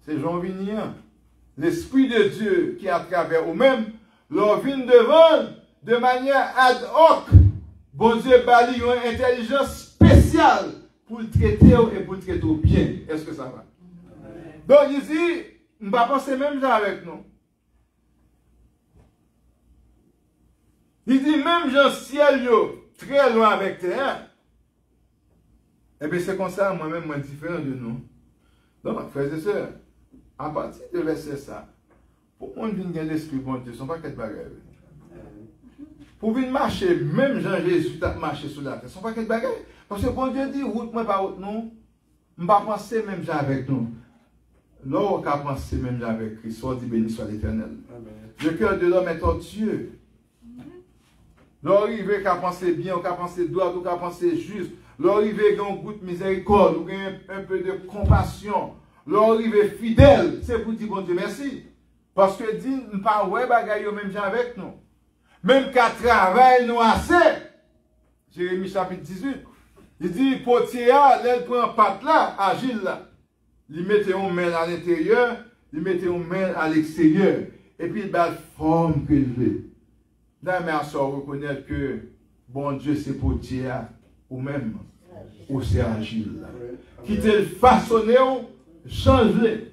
C'est Jean Vignan. L'Esprit de Dieu qui à travers vous-même, leur vient devant de manière ad hoc. Bon Dieu bali une intelligence spéciale pour le traiter et pour le traiter bien. Est-ce que ça va? Donc il dit, on va penser même ça avec nous. Il dit même Jean ciel yo, très loin avec terre. Eh bien c'est comme ça, moi-même, moi différent de nous. Donc, frères et sœurs, à partir de verset ça, pour qu'on vienne gagner l'esprit bon Dieu, ce ne sont pas quelque bagaille. Pour venir marcher, même Jean-Jésus a marché sur la terre, ce ne sont pas quelque bagaille. Parce que bon Dieu dit, route moi pas route nous, je ne vais pas penser même Jean avec nous. L'homme qui a pensé même Jean avec Christ, soit dit béni soit l'Éternel. Le cœur de l'homme est tortueux. L'arrivé qui a pensé bien, qui a pensé droit, qui a pensé juste. L'arrivé qui a un goût de miséricorde, ou qui a un peu de compassion. L'arrivé fidèle, c'est pour dire bon Dieu merci. Parce que dit, nous ne pas ouais bagaille même gens avec nous. Même qu'à travail nous assez. Jérémie chapitre 18. Il dit, potier, elle prend patte là, agile là. il mettait une main à l'intérieur, il mettait une main à l'extérieur. Et puis, il bat forme que il veut. Là, mais à reconnaître que, bon Dieu, c'est pour dire, ou même, ou c'est agile. Qui te façonné, changer.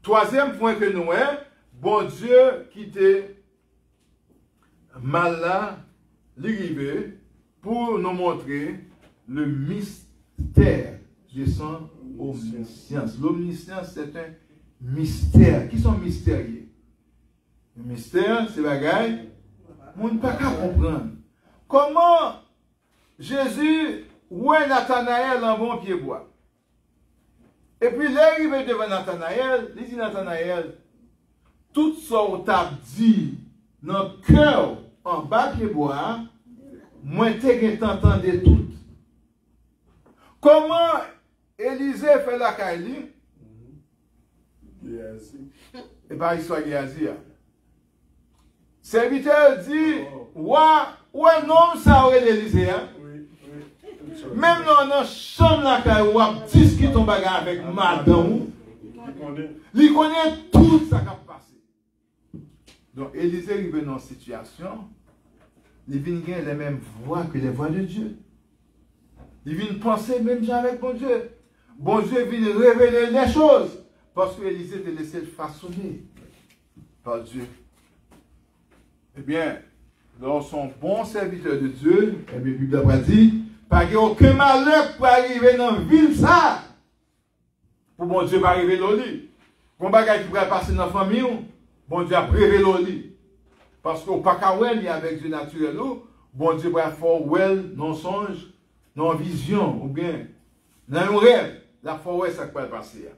Troisième point que nous avons, bon Dieu qui te mal là, l'arrivée, pour nous montrer le mystère de son omniscience. L'omniscience, c'est un mystère. Qui sont mystérieux? Le mystère, c'est bagaille, on ne peut pas comprendre. Comment Jésus, ouais Nathanaël en bon pied bois. Et puis, l'arrivée devant Nathanaël, il dit Nathanaël, tout ce qu'on t'a dit dans le cœur en bas pied bois, moi, t'ai entendu tout. Comment Élisée fait la Kaili? Et pas histoire de Géasi. Serviteur dit, ouais, non, ça aurait l'Élysée. Même dans la chambre, là, quand on discute ton bagage avec madame, il connaît tout ça qui a passé. Donc, Élisée arrive dans une situation, il vient gagner les mêmes voix que les voix de Dieu. Il vient penser même avec bon Dieu. Bon Dieu vient révéler les choses. Parce que Élisée était laissé façonner par Dieu. Eh bien, dans son bon serviteur de Dieu, eh bien, la Bible a dit, pas qu'il n'y a aucun malheur pour arriver dans la ville, ça. Pour bon Dieu, pas arriver dans le lit. Pour un bagage qui pourrait passer dans la famille, bon Dieu a prévu le lit. Parce qu'au pas qu'à ouais, avec Dieu naturel, bon Dieu va faire well, non songe, non vision, ou bien, dans un rêve, la fois ouais, ça peut passer.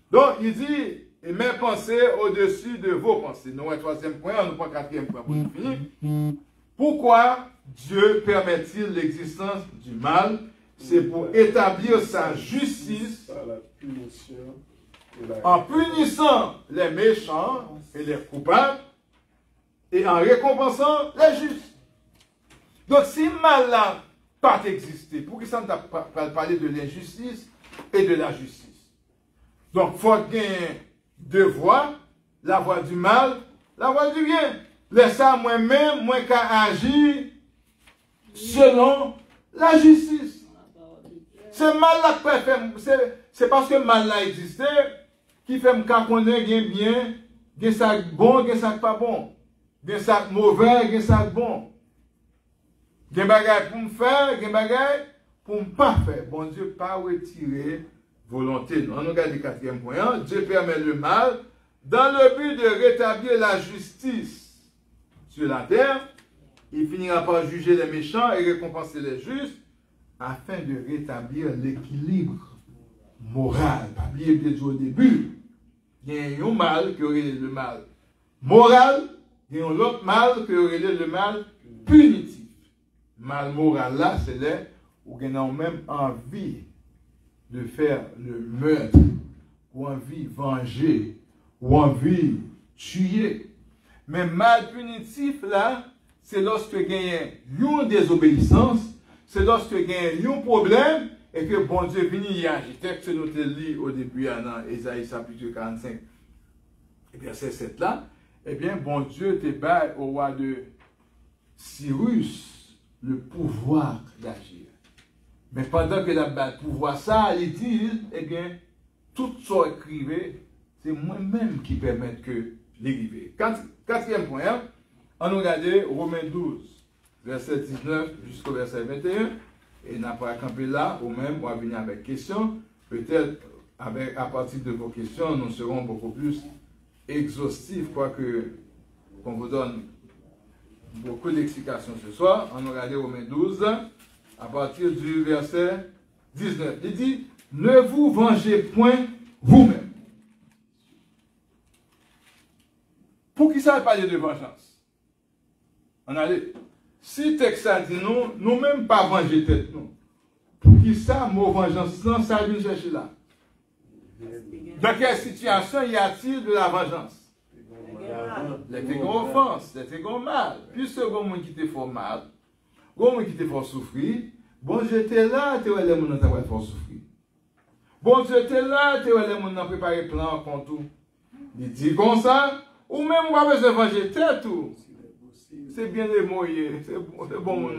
Donc, il dit, et même pensez au-dessus de vos pensées. Nous, un troisième point, on nous prend quatrième point pour finir. Pourquoi Dieu permet-il l'existence du mal? C'est pour établir sa justice en punissant les méchants et les coupables et en récompensant les justes. Donc, si le mal n'a pas existé, pour qui ça ne t'a pas parlé de l'injustice et de la justice? Donc, il faut gagner deux voies, la voie du mal, la voie du bien. Laissez moi-même, moi qu'à agir selon la justice. C'est mal là que fait, c'est parce que mal là existe qui fait me connaître bien, bien ça bon, bien ça pas bon, bien ça mauvais, bien ça bon. Bien bagay pour me faire, bien bagay pour me pas faire. Bon Dieu pas retirer volonté. On regarde le quatrième point. Dieu permet le mal dans le but de rétablir la justice sur la terre. Il finira par juger les méchants et récompenser les justes afin de rétablir l'équilibre moral. Pas oublier de dire au début, il y a un mal qui aurait le mal moral, il y a un autre mal qui aurait le mal punitif. Mal moral là, c'est là où on a même envie de faire le meurtre, ou envie de venger, ou envie de tuer. Mais mal punitif, là, c'est lorsque il y a une désobéissance, c'est lorsque il y a un problème, et que bon Dieu vient y agir. Texte nous te lit au début, dans Ésaïe chapitre 45, et bien c'est cette là, eh bien bon Dieu te bat au roi de Cyrus le pouvoir d'agir. Mais pendant que la bataille pouvoir ça, il dit, eh bien, tout ça écrivé, c'est moi-même qui permet que l'écriver. Quatrième point, on nous regarde Romains 12, verset 19 jusqu'au verset 21, et n'a pas campé là, ou même, on va venir avec questions. Peut-être, à partir de vos questions, nous serons beaucoup plus exhaustifs, quoique qu'on vous donne beaucoup d'explications ce soir. On nous regarde Romains 12, à partir du verset 19. Il dit, ne vous vengez point vous-même. Pour qui ça parle de vengeance? On allait. Si le texte a dit non, nous-mêmes pas venger tête nous. Pour qui ça, mot vengeance, non, ça vient chercher là. Dans quelle situation y a-t-il de la vengeance? Les grandes offenses, les grands mal. Puisque le monde qui te fait mal, le monde qui te fait souffrir, bon, j'étais là, tu vas les gens qui te fait souffrir. Bon Dieu était là, tu es les gens qui préparé plan contre tout. Il dit comme ça, ou même on va besoin de venger tête tout. C'est bien les mots, c'est bon mon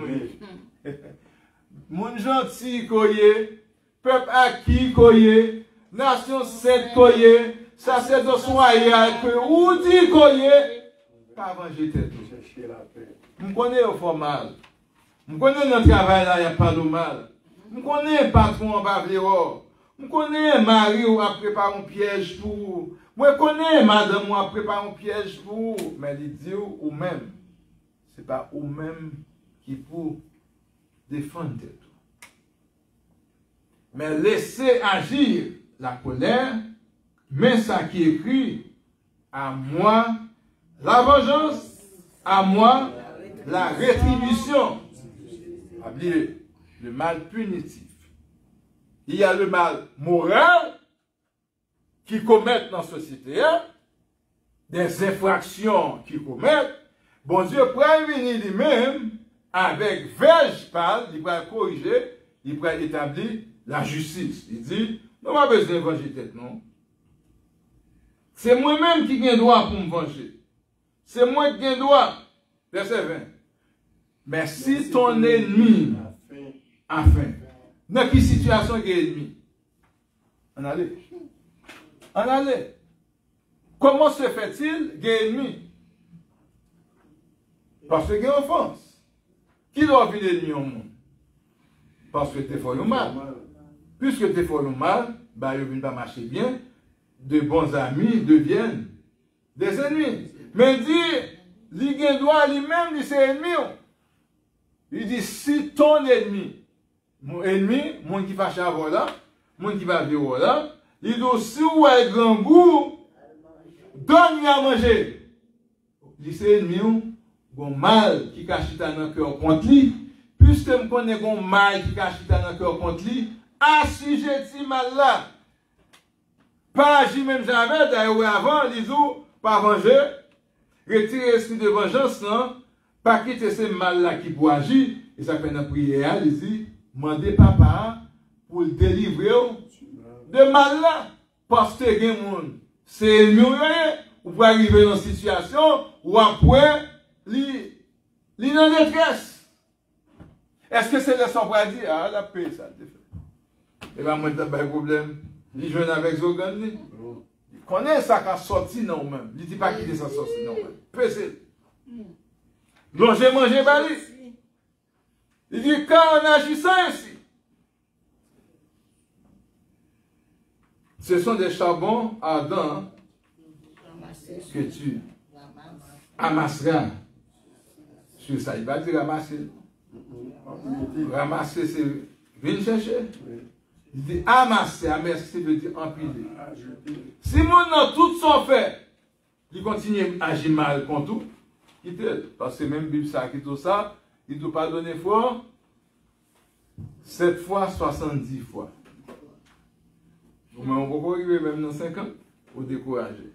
Moun gentil koye, peuple acquis koye, nation sainte koye, sacerdoce royal koye, ou dit koye, pas venger tête tout. Je connais au formal. Je connais notre travail là, il n'y a pas de mal. Je connais patron en Bavléro. Je connais Marie ou a préparé un piège pour vous. Je connais madame ou a préparé un piège pour vous. Mais il dit ou même, ce n'est pas ou même qui pour défendre tout. Mais laissez agir la colère, mais ça qui est écrit, à moi la vengeance, à moi la rétribution. Oubliez, le mal punitif. Il y a le mal moral qui commettent dans la société, des infractions qui commettent. Bon Dieu pourrait venir lui-même avec verge pâle, il pourrait corriger, il pourrait établir la justice. Il dit, non, pas besoin de venger tête, non. C'est moi-même qui ai droit pour me venger. C'est moi qui ai droit. Verset 20. Mais si ton ennemi a faim, dans quelle situation il est ennemi? On allait. On allait. Comment se fait-il qu'il est ennemi? Parce qu'il y a offense. Qui doit venir ennemi au monde? Parce que tu es fort ou mal. Puisque tu es fort ou mal, bah, il ne vient pas marcher bien. De bons amis deviennent des ennemis. Mais il dit, il doit lui-même, il c'est ennemi. Il dit, si ton ennemi, mon ennemi, mon qui va chavoir là, mon qui va vivre là, il dit, si vous avez grand goût, donne-lui à manger. Il dit, c'est ennemi, bon mal qui cache dans le cœur contre lui, puisque je connais bon mal qui cache dans le cœur contre lui, assujetti mal là. Pas agir même jamais, d'ailleurs avant, il dit, pas venger, retirer l'esprit de vengeance, non? Pas quitter ce mal-là qui peut agir, et ça fait une prière, il dit, demandez papa pour le délivrer de mal-là. Parce que les gens, c'est mieux, ou pour arriver dans une situation où après, il est en détresse. Est-ce que c'est le sang pour dire, ah, la paix, ça, c'est fait. Et bien, moi, il n'y a pas de problème. Il joue avec Zogan, il connaît ça qui a sorti non même. Il ne dit pas qu'il est sorti non même. Pesé. Donc j'ai mangé bali. Il dit quand on agit ça ici, ce sont des charbons ardents que tu amasseras sur ça. Il va dire ramasser. Ramasser, c'est venir chercher. Il dit amasser, amasser veut dire empiler. Si mon nom tout son fait, il continue à agir mal contre tout. Parce que même Bible ça qui tout ça, il ne doit pas donner foi 7 fois 70 fois. Mais on peut arriver même dans 5 ans pour décourager.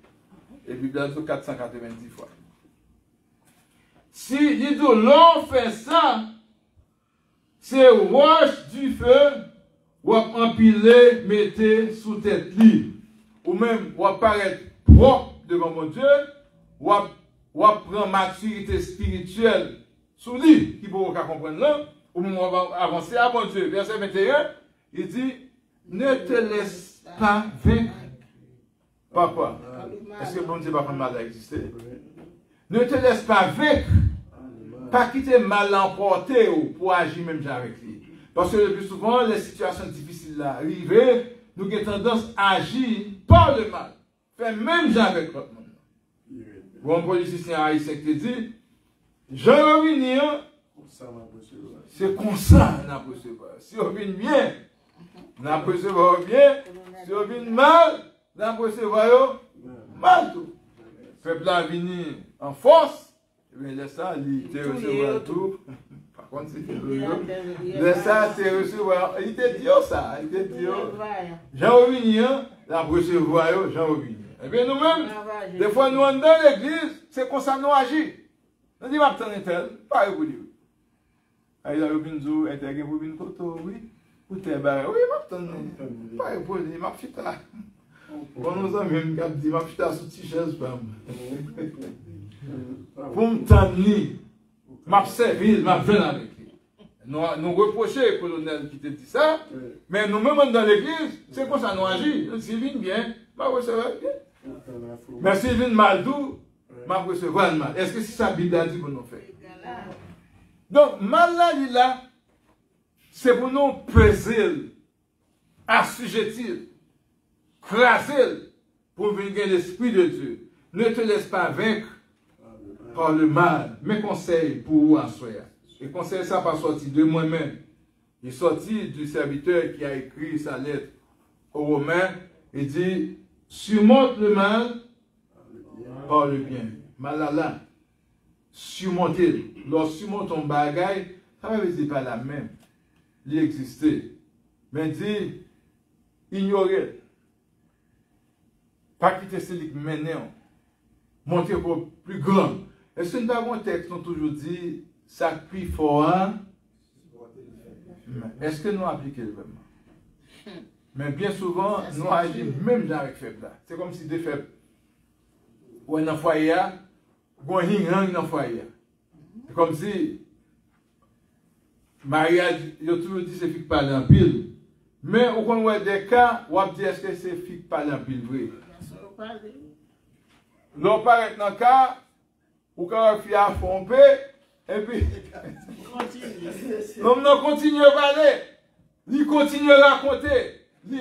Et Bible a dit 490 fois. Si il dit l'on fait ça, c'est roche du feu, ou empiler, mettez sous tête libre. Ou même, ou apparaître propre devant mon Dieu, ou prendre maturité spirituelle sous lui, qui pourra comprendre là, au moment où on va avancer à mon Dieu. Verset 21, il dit, ne te laisse pas vaincre. Papa, est-ce que bon Dieu va prendre mal à exister? Ne te laisse pas vaincre. Pas quitter mal emporté pour agir même avec lui. Parce que le plus souvent, les situations difficiles là arrivent, nous avons tendance à agir par le mal. Fait même avec notre monde. Bon politicien haïtien qui dit, je reviens, c'est comme ça qu'on a recevoir. Si on vient bien, on a recevoir bien. Si on vient mal, on a recevoir mal tout. Le peuple a venu en force, et bien laisse ça, il te recevoir tout. Par contre, c'est que laisse ça, te recevoir. Il te dit ça, il te dit, j'en reviens, on a recevoir, j'en reviens. Eh bien, nous-mêmes, des fois, nous, dans l'église, c'est comme ça nous agissons. Nous disons, attendez tel, pas vous dire. Il a une zou, intégrer pour une photo, oui. Pour tes barres. Oui, pas répondre, m'a fait ça. Bon, nous avons même dit, m'a fait ça sous t-shirt, pour me tenir, m'a servi, m'a venu avec lui. Nous reprochons le colonel qui te dit ça, mais nous-mêmes dans l'église, c'est comme ça nous agissons. S'il vient bien, m'a recevoir bien. Mais s'il vient mal doux, m'a recevoir mal. Est-ce que c'est ça Bible a dit pour nous faire? Donc, mal là, c'est pour nous peser, assujettir, craser, pour venir l'Esprit de Dieu. Ne te laisse pas vaincre par le mal. Mes conseils pour vous en soir. Et conseil ça pas sorti de moi-même. Il est sorti du serviteur qui a écrit sa lettre aux Romains et dit, surmonte le mal par le bien. Malala, surmonter. Lorsque surmonte ton bagaille, ça ne veut dire pas la même. Il existait. Mais dit, ignorer. Pas quitter celui qui mène, monter pour plus grand. Est-ce que nous avons un texte qui toujours dit, ça crie fort, est-ce que nous appliquons vraiment? Mais bien souvent, nous agissons même avec faible. C'est comme si des faibles. Ou un foyer, ou un hing dans le foyer. C'est comme si Maria, il a toujours dit que c'est fait parler en pile. Mais au contraire des cas, on va dire est-ce que c'est fait parler en pile vrai? L'on paraît dans le cas, ou quand on fait à fomper, et puis, l'homme continue à parler, il continue à raconter. Il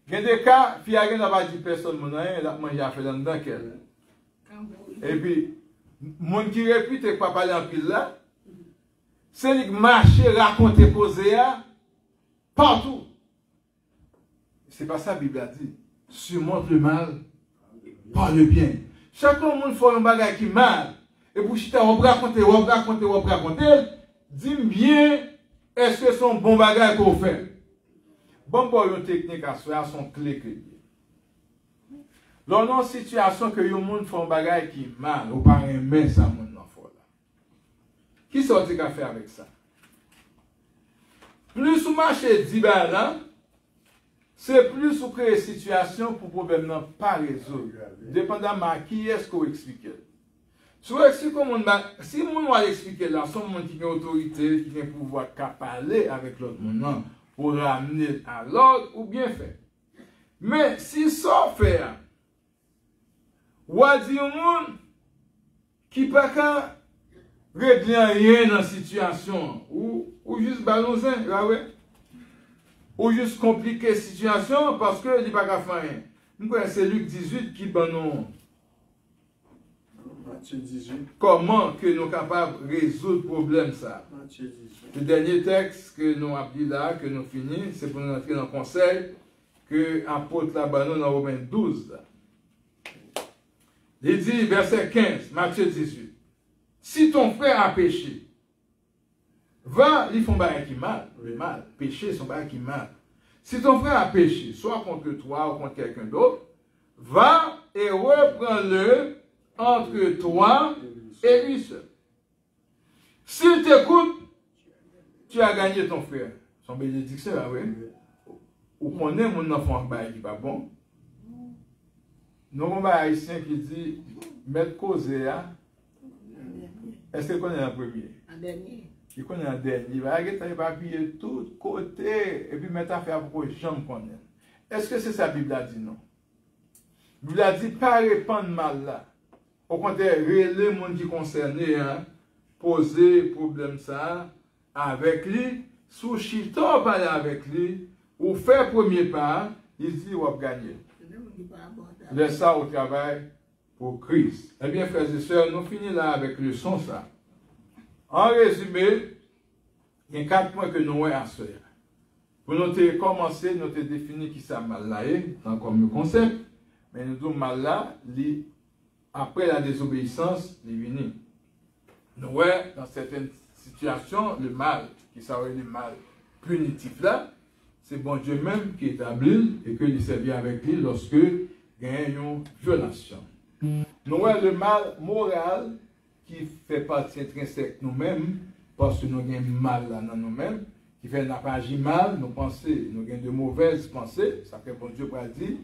y a des cas, il n'y a pas dit personne, il a fait dans le qu'elle. Et puis, mon qui répète que pas parler en pile là, c'est lui qui marche, raconter, poser, partout. C'est pas ça la Bible a dit. Surmonte le mal par le bien. Chaque monde fait un bagage qui mal. Et pour chita, on raconter, dis bien, est-ce que son bon bagage qu'on fait? Bon, pour une technique à soi, son clé que dans une situation que le monde fait un bagage qui mal, ou pas aimer ça, monde n'en faut là. Qui sorti qu'à faire avec ça? Plus vous marchez 10 balles là, c'est plus vous créez situation pour problème non pas résoudre. Dépendamment de qui est-ce qu'on explique. Si vous expliquez si vous va expliquer là, son monde qui a autorité, qui a pouvoir parler avec l'autre monde pour ramener à l'ordre ou bien fait. Mais si ça fait, ou a dit au monde qui pas qu'à régler rien dans la situation, ou juste balancer, ou juste compliquer la situation parce que il n'est pas qu'à faire rien. Nous connaissons Luc 18 qui va nous. Matthieu 18. Comment que nous sommes capables de résoudre le problème ça? Matthieu 18. Le dernier texte que nous avons dit là, que nous finissons, c'est pour nous entrer dans le conseil que l'apôtre là-bas dans Romains 12. Là. Il dit, verset 15, Matthieu 18. Si ton frère a péché, va, ils font bail qui mal, le mal. Péché, son bail qui mal. Si ton frère a péché, soit contre toi ou contre quelqu'un d'autre, va et reprends-le entre toi et lui seul. S'il t'écoute, tu as gagné ton frère. Son bénédiction, là, oui. Ou qu'on est mon enfant qui n'est pas bon. Nous avons un haïtien qui dit, mettre cause, est-ce qu'il connaît un premier? Un dernier. Il connaît un dernier. Il va arrêter de papier tout côté et puis mettre affaire pour que les gens connaissent. Est-ce que c'est ça la Bible a dit non? La Bible a dit pas répandre mal là. Au contraire, les gens qui sont concernés, poser problème ça avec lui, sous chita parler avec lui, ou faire premier pas, il dit on va gagner. Laisse ça au travail pour Christ. Eh bien, frères et sœurs, nous finissons là avec le son ça. En résumé, il y a 4 points que nous avons à faire. Pour nous commencer, nous avons défini qui ça mal là dans comme concept, mais nous avons mal là, après la désobéissance, il est venu. Nous voyons dans certaines situations, le mal, qui s'appelle le mal punitif là, c'est bon Dieu même qui établit et que il servit avec lui lorsque il y a une violation. Nous voyons le mal moral qui fait partie intrinsèque nous-mêmes, parce que nous avons mal là dans nous-mêmes, qui qui fait n'a pas agi mal, nous pensons, nous avons de mauvaises pensées, ça fait bon Dieu pour dire,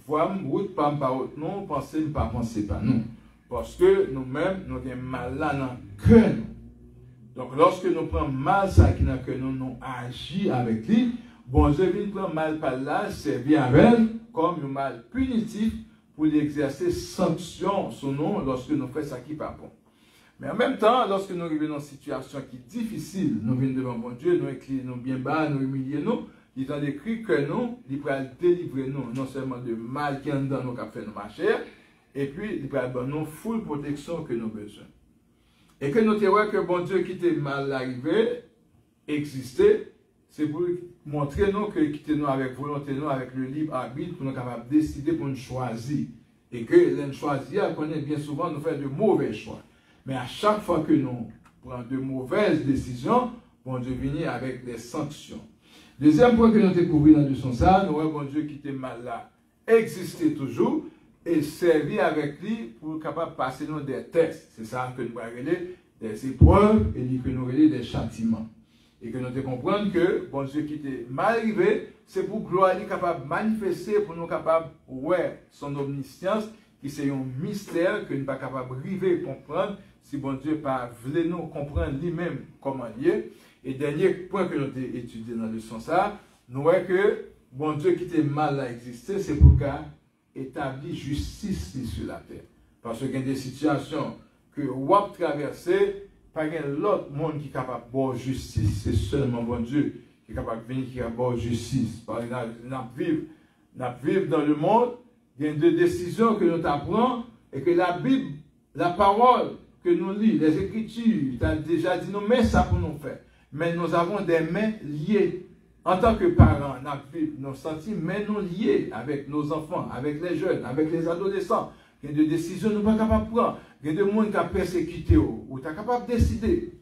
vois route pas route non, pensez pas penser pas nous. Parce que nous-mêmes, nous avons mal là dans le cœur. Donc lorsque nous prenons mal ça qui n'a que nous agissons avec lui, bon Dieu vient prendre mal par là, servir avec comme un mal punitif pour l'exercer sanction sur nous lorsque nous faisons ça qui n'est pas bon. Mais en même temps, lorsque nous arrivons dans une situation qui est difficile, nous venons devant bon Dieu, nous inclinons bien bas, nous humilions nous, il est écrit que nous, il va délivrer nous, non seulement de mal qui est dans nous, qui a fait nous marcher, et puis il va nous full protection que nous avons besoin. Et que nous voyons que bon Dieu qui était mal arrivé, existait, c'est pour montrer nous que quitter nous avec volonté, nous avec le libre arbitre, pour nous capables de décider, pour nous choisir. Et que l'un choisir, connaît bien souvent, nous faire de mauvais choix. Mais à chaque fois que nous prenons de mauvaises décisions, bon Dieu vient avec des sanctions. Deuxième point que nous découvrons dans le sens ça, nous voyons bon Dieu qui était mal là, existait toujours et servir avec lui pour être capable de passer nous des tests. C'est ça que nous voyons des épreuves et que nous voyons des châtiments. Et que nous devons comprendre que bon Dieu qui était mal arrivé, c'est pour gloire est capable de manifester, pour nous capables ouais son omniscience, qui c'est un mystère que nous ne sommes pas capables de arriver à comprendre si bon Dieu pas voulait nous comprendre lui-même comment il est. Et dernier point que nous avons étudié dans le sens ça, nous voyons que bon Dieu qui était mal à exister, c'est pour établir justice sur la terre. Parce qu'il y a des situations que vous avez traversées, pas l'autre monde qui est capable de faire justice, c'est seulement bon Dieu qui est capable de venir qui a faire justice. Parce que nous vivons dans le monde, il y a des décisions que nous apprenons et que la Bible, la parole que nous lisons, les Écritures, tu as déjà dit, nous mettons ça pour nous faire. Mais nous avons des mains liées. En tant que parents, nous sentons mains nous liées avec nos enfants, avec les jeunes, avec les adolescents. Il y a des décisions que nous ne sommes pas capables de prendre. Il y a des gens qui ont persécuté, ou tu es capable de décider.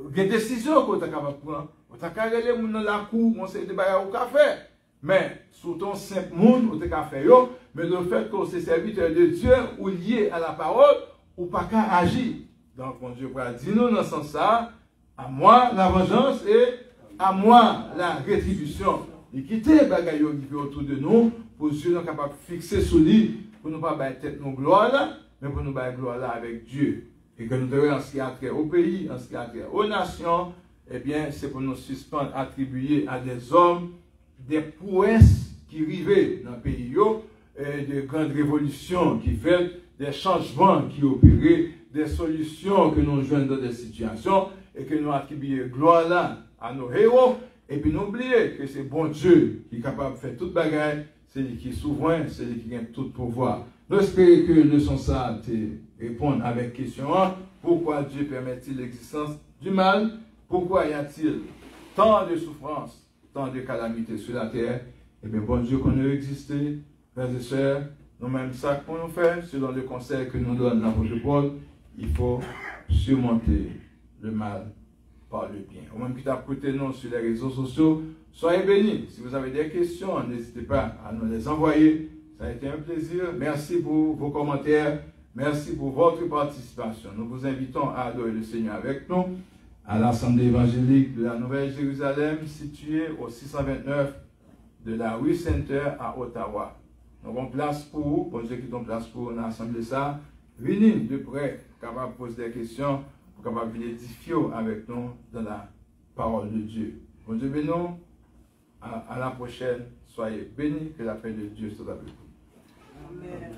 Il y a des décisions que tu es capable de prendre. Tu es capable de aller dans la cour, on sait des bagages au café. Mais, sous ton simple monde, tu es capable de faire, mais le fait que tu es serviteur de Dieu ou lié à la parole, ou pas qu'à agir. Donc, mon Dieu va dire nous dans ce sens-là, à moi la vengeance et à moi la rétribution. Et quitter les bagages qui autour de nous, pour que nous soyons capables de fixer sur lui, pour ne pas battre nos gloires là, mais pour nous battre gloire là avec Dieu. Et que nous devons en ce qui a trait au pays, en ce qui a trait aux nations, eh bien, c'est pour nous suspendre, attribuer à des hommes des prouesses qui arrivaient dans le pays, de grandes révolutions qui faisaient, des changements qui opéraient, des solutions que nous jouons dans des situations, et que nous attribuons gloire là à nos héros, et puis n'oubliez que c'est bon Dieu qui est capable de faire toute bagaille, c'est lui qui est souverain, c'est lui qui gagne tout pouvoir. Nous espérons que le son ça te répond avec question 1. Pourquoi Dieu permet-il l'existence du mal? Pourquoi y a-t-il tant de souffrances, tant de calamités sur la terre? Eh bien, bon Dieu qu'on a existé, frères et sœurs, nous-mêmes ça qu'on nous fait, selon le conseil que nous donne l'apôtre Paul, il faut surmonter le mal par le bien. Au même qui t'a écouté nous sur les réseaux sociaux, soyez bénis. Si vous avez des questions, n'hésitez pas à nous les envoyer. Ça a été un plaisir. Merci pour vos commentaires. Merci pour votre participation. Nous vous invitons à adorer le Seigneur avec nous à l'Assemblée évangélique de la Nouvelle-Jérusalem, située au 629 de la rue Center à Ottawa. Nous avons place pour vous. Bon Dieu qui donne place pour nous assembler ça. Venez de près, capable de poser des questions, pour capable de édifier avec nous dans la parole de Dieu. Bon Dieu béni, à la prochaine. Soyez bénis, que la paix de Dieu soit avec vous. Amen.